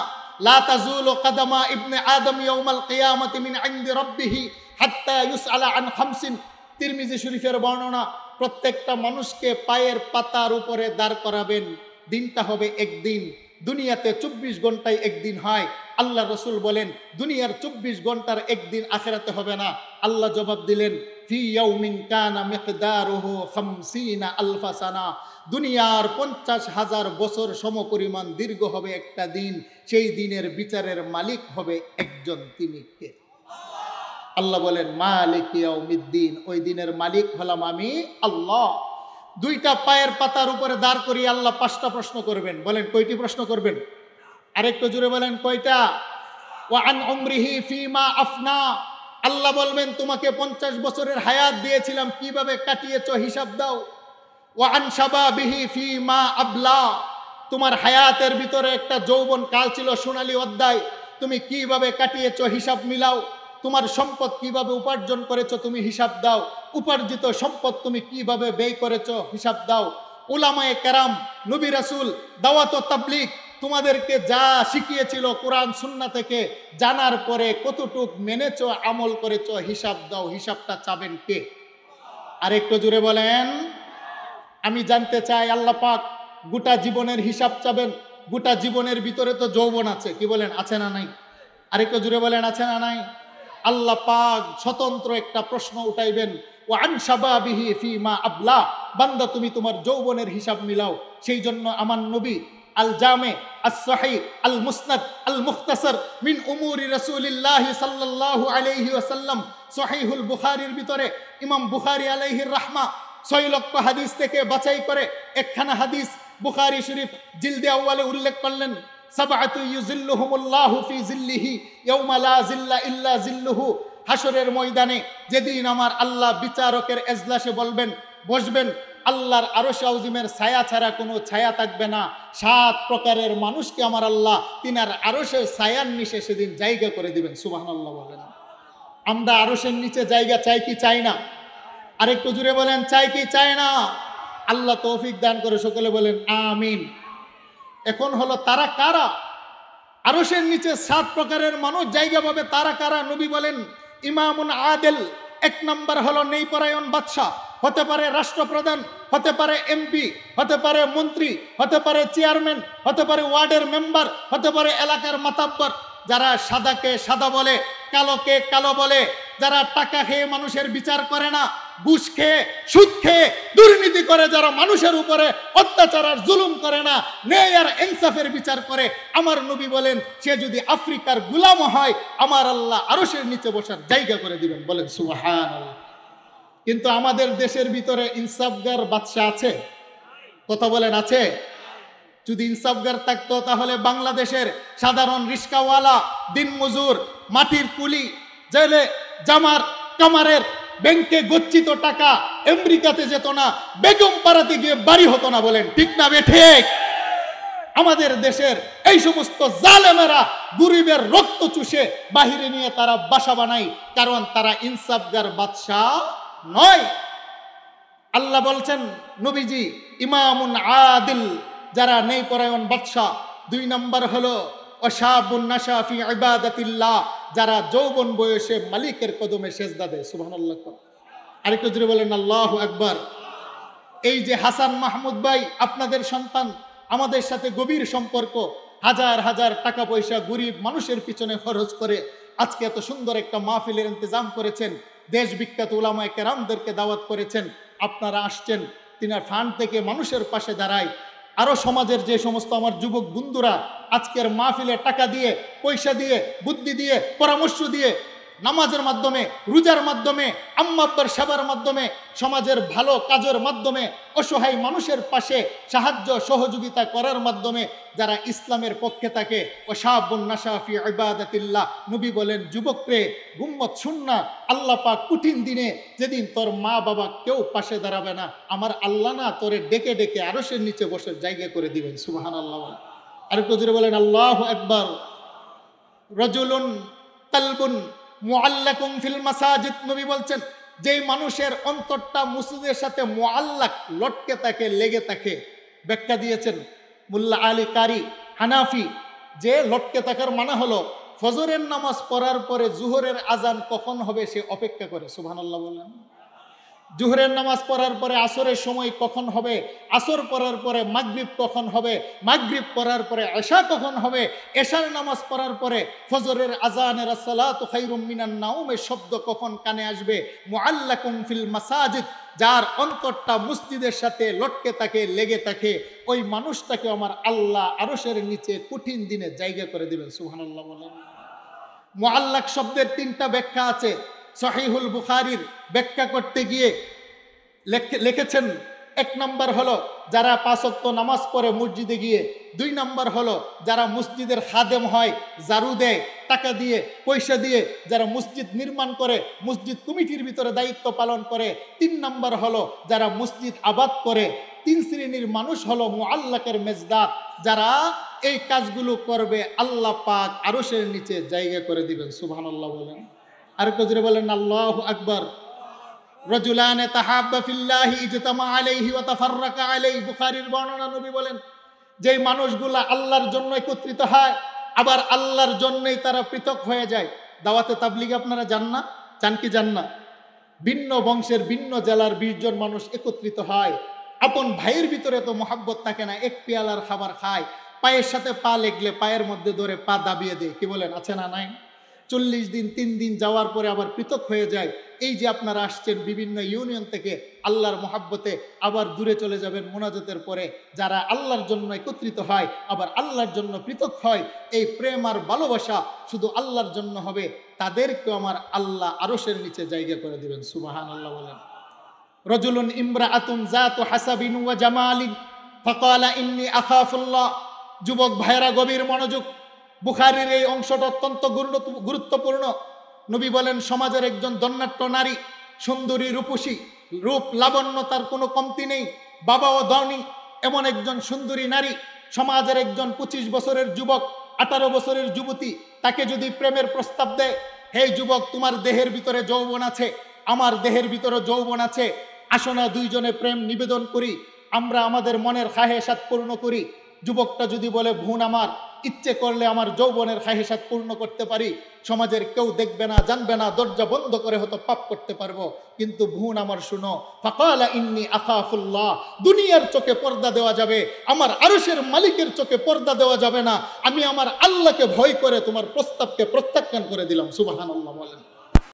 S1: লা তাজুলু কাদামা ইবনে আদম ইয়াউমাল কিয়ামাতি মিন ইনদি রাব্বিহি হাত্তা ইউসআলা আন খামসিন। তিরমিজি শরীফের বর্ণনা, প্রত্যেকটা মানুষকে পায়ের পাতার উপরে দাঁড় করাবেন। দিনটা হবে একদিন। দুনিয়াতে 24 ঘন্টায় একদিন হয়। আল্লাহ রসুল বলেন দুনিয়ার 24 ঘন্টার একদিন আখিরাতে হবে না। আল্লাহ জবাব দিলেন ফি ইয়াউমিন কানা মিকদারুহু 50 আলফা সানা। দুনিয়ার 50,000 বছর সমপরিমাণ দীর্ঘ হবে একটা দিন। সেই দিনের বিচারের মালিক হবে একজন, তিনি কে? আল্লাহ বলেন মালিক ইয়াউমিদ্দিন, ওই দিনের মালিক হলাম আমি আল্লাহ। দুইটা পায়ের পাতার উপরে দাঁড় করিয়ে আল্লাহ 5টা প্রশ্ন করবেন। বলেন কয়টি প্রশ্ন করবেন? আরেকটু জোরে বলেন কয়টা? ওয়া আন উমরিহি ফিমা আফনা। আল্লাহ বলবেন তোমাকে 50 বছরের হায়াত দিয়েছিলাম, কিভাবে কাটিয়েছো হিসাব দাও। ওয়া আন শাবাবিহি ফিমা আবলা। তোমার হায়াতের ভিতরে একটা যৌবন কাল ছিল, সোনালী অধ্যায়, তুমি কিভাবে কাটিয়েছো হিসাব মিলাও। তোমার সম্পদ কিভাবে উপার্জন করেছো তুমি হিসাব দাও। উপার্জিত সম্পদ তুমি কিভাবে ব্যয় করেছো হিসাব দাও। উলামায়ে কেরাম, নবী রাসূল, দাওয়াত ও তাবলীগ তোমাদেরকে যা শিখিয়েছিল কোরআন সুন্নাহ থেকে জানার পরে কতটুক মেনেছো, আমল করেছো হিসাব দাও। হিসাবটা চাবেন কে? আরেকটু জোরে বলেন। আমি জানতে চাই আল্লাহ পাক গোটা জীবনের হিসাব চাবেন। গোটা জীবনের ভিতরে তো যৌবন আছে, কি বলেন, আছে না নাই? আরেকটু জোরে বলেন, আছে না নাই? আল্লাহ পাক স্বতন্ত্র একটা প্রশ্ন উঠাইবেন, ওয়া আন শাবাবিহি ফিমা আবলা। বান্দা তুমি তোমার যৌবনের হিসাব মিলাও। সেই জন্য আমার নবী আল জামে আস সহিহ আল মুসনাদ আল মুখতাসার মিন উমুরি রাসূলিল্লাহ সাল্লাল্লাহু আলাইহি ওয়াসাল্লাম, সহিহুল বুখারীর ভিতরে ইমাম বুখারী আলাইহির রাহমা 6 লক্ষ হাদিস থেকে বাছাই করে একখানা হাদিস বুখারী শরীফ জিলদে আউয়ালে উল্লেখ করলেন। সাবআতু ইউজিল্লুহুমুল্লাহু ফি জিল্লিহি ইয়াউমা লা জিল্লা ইল্লা জিল্লুহু। হাসরের ময়দানে যেদিন আমার আল্লাহ বিচারকের এজলাসে বসবেন, আল্লাহর আরশে আযিমের ছায়া ছাড়া কোনো ছায়া থাকবে না। 7 প্রকারের মানুষকে আমার আল্লাহ তিনার আরশের ছায়ার নিচে সেদিন জায়গা করে দিবেন। সুবহানাল্লাহ বলেন। আমরা আরশের নিচে জায়গা চাই কি চাই না? আরেকটু জুড়ে বলেন চাই কি চাই না? আল্লাহ তৌফিক দান করে, সকলে বলেন আমিন। এখন হলো তারা কারা? আরশের নিচে 7 প্রকারের মানুষ জায়গা পাবে। তারা কারা? নবী বলেন ইমামুন আদেল। 1 নম্বর হলো নেইপরায়ণ বাদশা, হতে পারে রাষ্ট্রপ্রধান, হতে পারে এমপি, হতে পারে মন্ত্রী, হতে পারে চেয়ারম্যান, হতে পারে ওয়ার্ডের মেম্বার, হতে পারে এলাকার মাতাব্বর। যারা সাদাকে সাদা বলে, কালোকে কালো বলে, যারা টাকা খেয়ে মানুষের বিচার করে না, ঘুষ খেয়ে সুদ খেয়ে দুর্নীতি করে, যারা মানুষের উপরে অত্যাচার আর জুলুম করে না, ন্যায় আর ইনসাফের বিচার করে, আমার নবী বলেন সে যদি আফ্রিকার গোলাম হয়, আমার আল্লাহ আরশের নিচে বসার জায়গা করে দিবেন। বলেন সুবহানাল্লাহ। কিন্তু আমাদের দেশের ভিতরে ইনসাফগার বাদশা আছে? কথা বলেন আছে? যদি ইনসাফগার থাকতো তাহলে বাংলাদেশের সাধারণ রিস্কাওয়ালা, দিনমজুর, মাটির কুলি, জেলে জামার কামারের ব্যাংকে গচ্ছিত টাকা আমেরিকাতে যেত না, বেগম পাড়াতে গিয়ে বাড়ি হতো না। বলেন ঠিক না বেঠে? আমাদের দেশের এই সমস্ত জালেমেরা গরিবের রক্ত চুষে বাহিরে নিয়ে তারা বাসা বানায়, কারণ তারা ইনসাফগার বাদশা নয়। আল্লাহ বলছেন নবীজি ইমামুন আদিল, যারা নেইপরায়ণ বাদশা। 2 নম্বর হলো ওয়াশাবুন নাশা ফি ইবাদাতিল্লাহ, যারা যৌবন বয়সে মালিকের কদমে সেজদা দেয়। সুবহানাল্লাহ। আরেকটু জোরে বলেন আল্লাহু আকবার। এই যে হাসান মাহমুদ ভাই আপনাদের সন্তান, আমাদের সাথে গভীর সম্পর্ক, হাজার হাজার টাকা পয়সা গরিব মানুষের পিছনে খরচ করে আজকে এত সুন্দর একটা মাহফিলের ইন্তজাম করেছেন, দেশ বিখ্যাত উলামায়ে কেরামদেরকে দাওয়াত করেছেন, আপনারা আসছেন, তিনার ফান্ড থেকে মানুষের পাশে দাঁড়ায়। আরো সমাজের যে সমস্ত আমার যুবক বন্ধুরা আজকের মাহফিলে টাকা দিয়ে, পয়সা দিয়ে, বুদ্ধি দিয়ে, পরামর্শ দিয়ে, নামাজের মাধ্যমে, রোজার মাধ্যমে, আম্মা আব্বার সেবার মাধ্যমে, সমাজের ভালো কাজের মাধ্যমে, অসহায় মানুষের পাশে সাহায্য সহযোগিতা করার মাধ্যমে যারা ইসলামের পক্ষে থাকে, ওয়াশাবুন নাশা ফি ইবাদাতিল্লাহ, নবী বলেন যুবকরে গুম্মত শুননা, আল্লাহ পাক কঠিন দিনে যেদিন তোর মা বাবা কেউ পাশে দাঁড়াবে না, আমার আল্লাহ না তোরে ডেকে ডেকে আরশের নিচে বসে জায়গা করে দিবেন। সুবহানাল্লাহ। আরেকটু জোরে বলেন আল্লাহু আকবার। রাজুলুন কালবুন মুআল্লাকুম ফিল মাসাজিদ, নবী বলছেন যেই মানুষের অন্তরটা মসজিদের সাথে মুআল্লাক, লটকে থাকে, লেগে থাকে। ব্যাখ্যা দিয়েছেন মুল্লা আলী কারি হানাফি, যে লটকে থাকার মানে হলো ফজরের নামাজ পড়ার পরে জুহরের আজান কখন হবে সে অপেক্ষা করে। সুবহানাল্লাহ বলেন। জুহরের নামাজ পড়ার পরে আসরের সময় কখন হবে, আসর পড়ার পরে মাগরিব কখন হবে, মাগরিব পড়ার পরে এশা কখন হবে, এশার নামাজ পড়ার পরে ফজরের আজানের আসসালাতু খায়রুম মিনান নাওমের শব্দ কখন কানে আসবে। মুআল্লাকুম ফিল মাসাজিদ, যার অন্তরটা মসজিদের সাথে লটকে থাকে, লেগে থাকে, ওই মানুষটাকে আমার আল্লাহ আরশের নিচে কঠিন দিনে জায়গা করে দিবেন। সুবহানাল্লাহ বলেন। মুআল্লাক শব্দের 3টা ব্যাখ্যা আছে। সহিহুল বুখারীর ব্যাখ্যা করতে গিয়ে লিখেছেন 1 নম্বর হলো যারা 5 ওয়াক্ত নামাজ পড়ে মসজিদে গিয়ে, 2 নম্বর হলো যারা মসজিদের খাদেম হয়, ঝাড়ু দেয় টাকা দিয়ে, পয়সা দিয়ে, যারা মসজিদ নির্মাণ করে, মসজিদ কমিটির ভিতরে দায়িত্ব পালন করে, 3 নম্বর হলো যারা মসজিদ আবাদ করে। 3 শ্রেণীর মানুষ হলো মুআল্লাকের মেজদাত, যারা এই কাজগুলো করবে আল্লাহ পাক আরশের নিচে জায়গা করে দিবেন। সুবহানাল্লাহ বলেন। আর কজরে বলেন আল্লাহু আকবার। রাজুলানে তাহাব্বা ফিল্লাহি ইজতামা আলাইহি ওয়া তাফাররাকা আলাইহি, বুখারীর বর্ণনা। নবী বলেন যেই মানুষগুলা আল্লাহর জন্য একত্রিত হয়, আবার আল্লাহর জন্যই তারা পৃথক হয়ে যায়। দাওয়াতে তাবলীগ আপনারা যান না? চান কি যান না? ভিন্ন বংশের ভিন্ন জেলার 20 জন মানুষ একত্রিত হয়, আপন ভাইয়ের ভিতরে তো মহাব্বত থাকে না, এক পেয়ালার খাবার খায়, পায়ের সাথে পা লেগলে পায়ের মধ্যে ধরে পা দাবিয়ে দেয়। কি বলেন, আছে না নাই? 40 দিন 3 দিন যাওয়ার পরে আবার পৃথক হয়ে যায়। এই যে আপনারা আসছেন বিভিন্ন ইউনিয়ন থেকে আল্লাহর মহাব্বতে, আবার দূরে চলে যাবেন মোনাজাতের পরে। যারা আল্লাহর জন্য একত্রিত হয় আবার আল্লাহর জন্য পৃথক হয়, এই প্রেম আর ভালোবাসা শুধু আল্লাহর জন্য হবে, তাদেরকেও আমার আল্লাহ আরশের নিচে জায়গা করে দিবেন। সুবহানাল্লাহ বলেন। রাজুলুন ইমরাআতুন যাতু হাসাবিন ওয়া জামালিন ফাকালা ইন্নী আখাফুল্লাহ। যুবক ভাইরা গভীর মনোযোগ, বুখারীর এই অংশটা অত্যন্ত গুরুত্বপূর্ণ। নবী বলেন সমাজের একজন ধন্যাঢ্য নারী, সুন্দরী, রূপসী, রূপ লাবণ্য তার কোনো কমতি নেই, বাবাও ধনী, এমন একজন সুন্দরী নারী সমাজের একজন 25 বছরের যুবক, 18 বছরের যুবতী তাকে যদি প্রেমের প্রস্তাব দেয়, হে যুবক তোমার দেহের ভিতরে যৌবন আছে, আমার দেহের ভিতরে যৌবন আছে, আসো না দুইজনে প্রেম নিবেদন করি, আমরা আমাদের মনের খাহেসাত পূর্ণ করি। যুবকটা যদি বলে ভুন আমার ইচ্ছে করলে আমার যৌবনের খাহেসাত পূর্ণ করতে পারি, সমাজের কেউ দেখবে না, জানবে না, দরজা বন্ধ করে হয়তো পাপ করতে পারবো, কিন্তু ভুন আমার শুনো, ফাকালা ইন্নী আখাফুল্লাহ, দুনিয়ার চোখে পর্দা দেওয়া যাবে, আমার আরশের মালিকের চোখে পর্দা দেওয়া যাবে না। আমি আমার আল্লাহকে ভয় করে তোমার প্রস্তাবকে প্রত্যাখ্যান করে দিলাম। সুবহানাল্লাহ বলেন।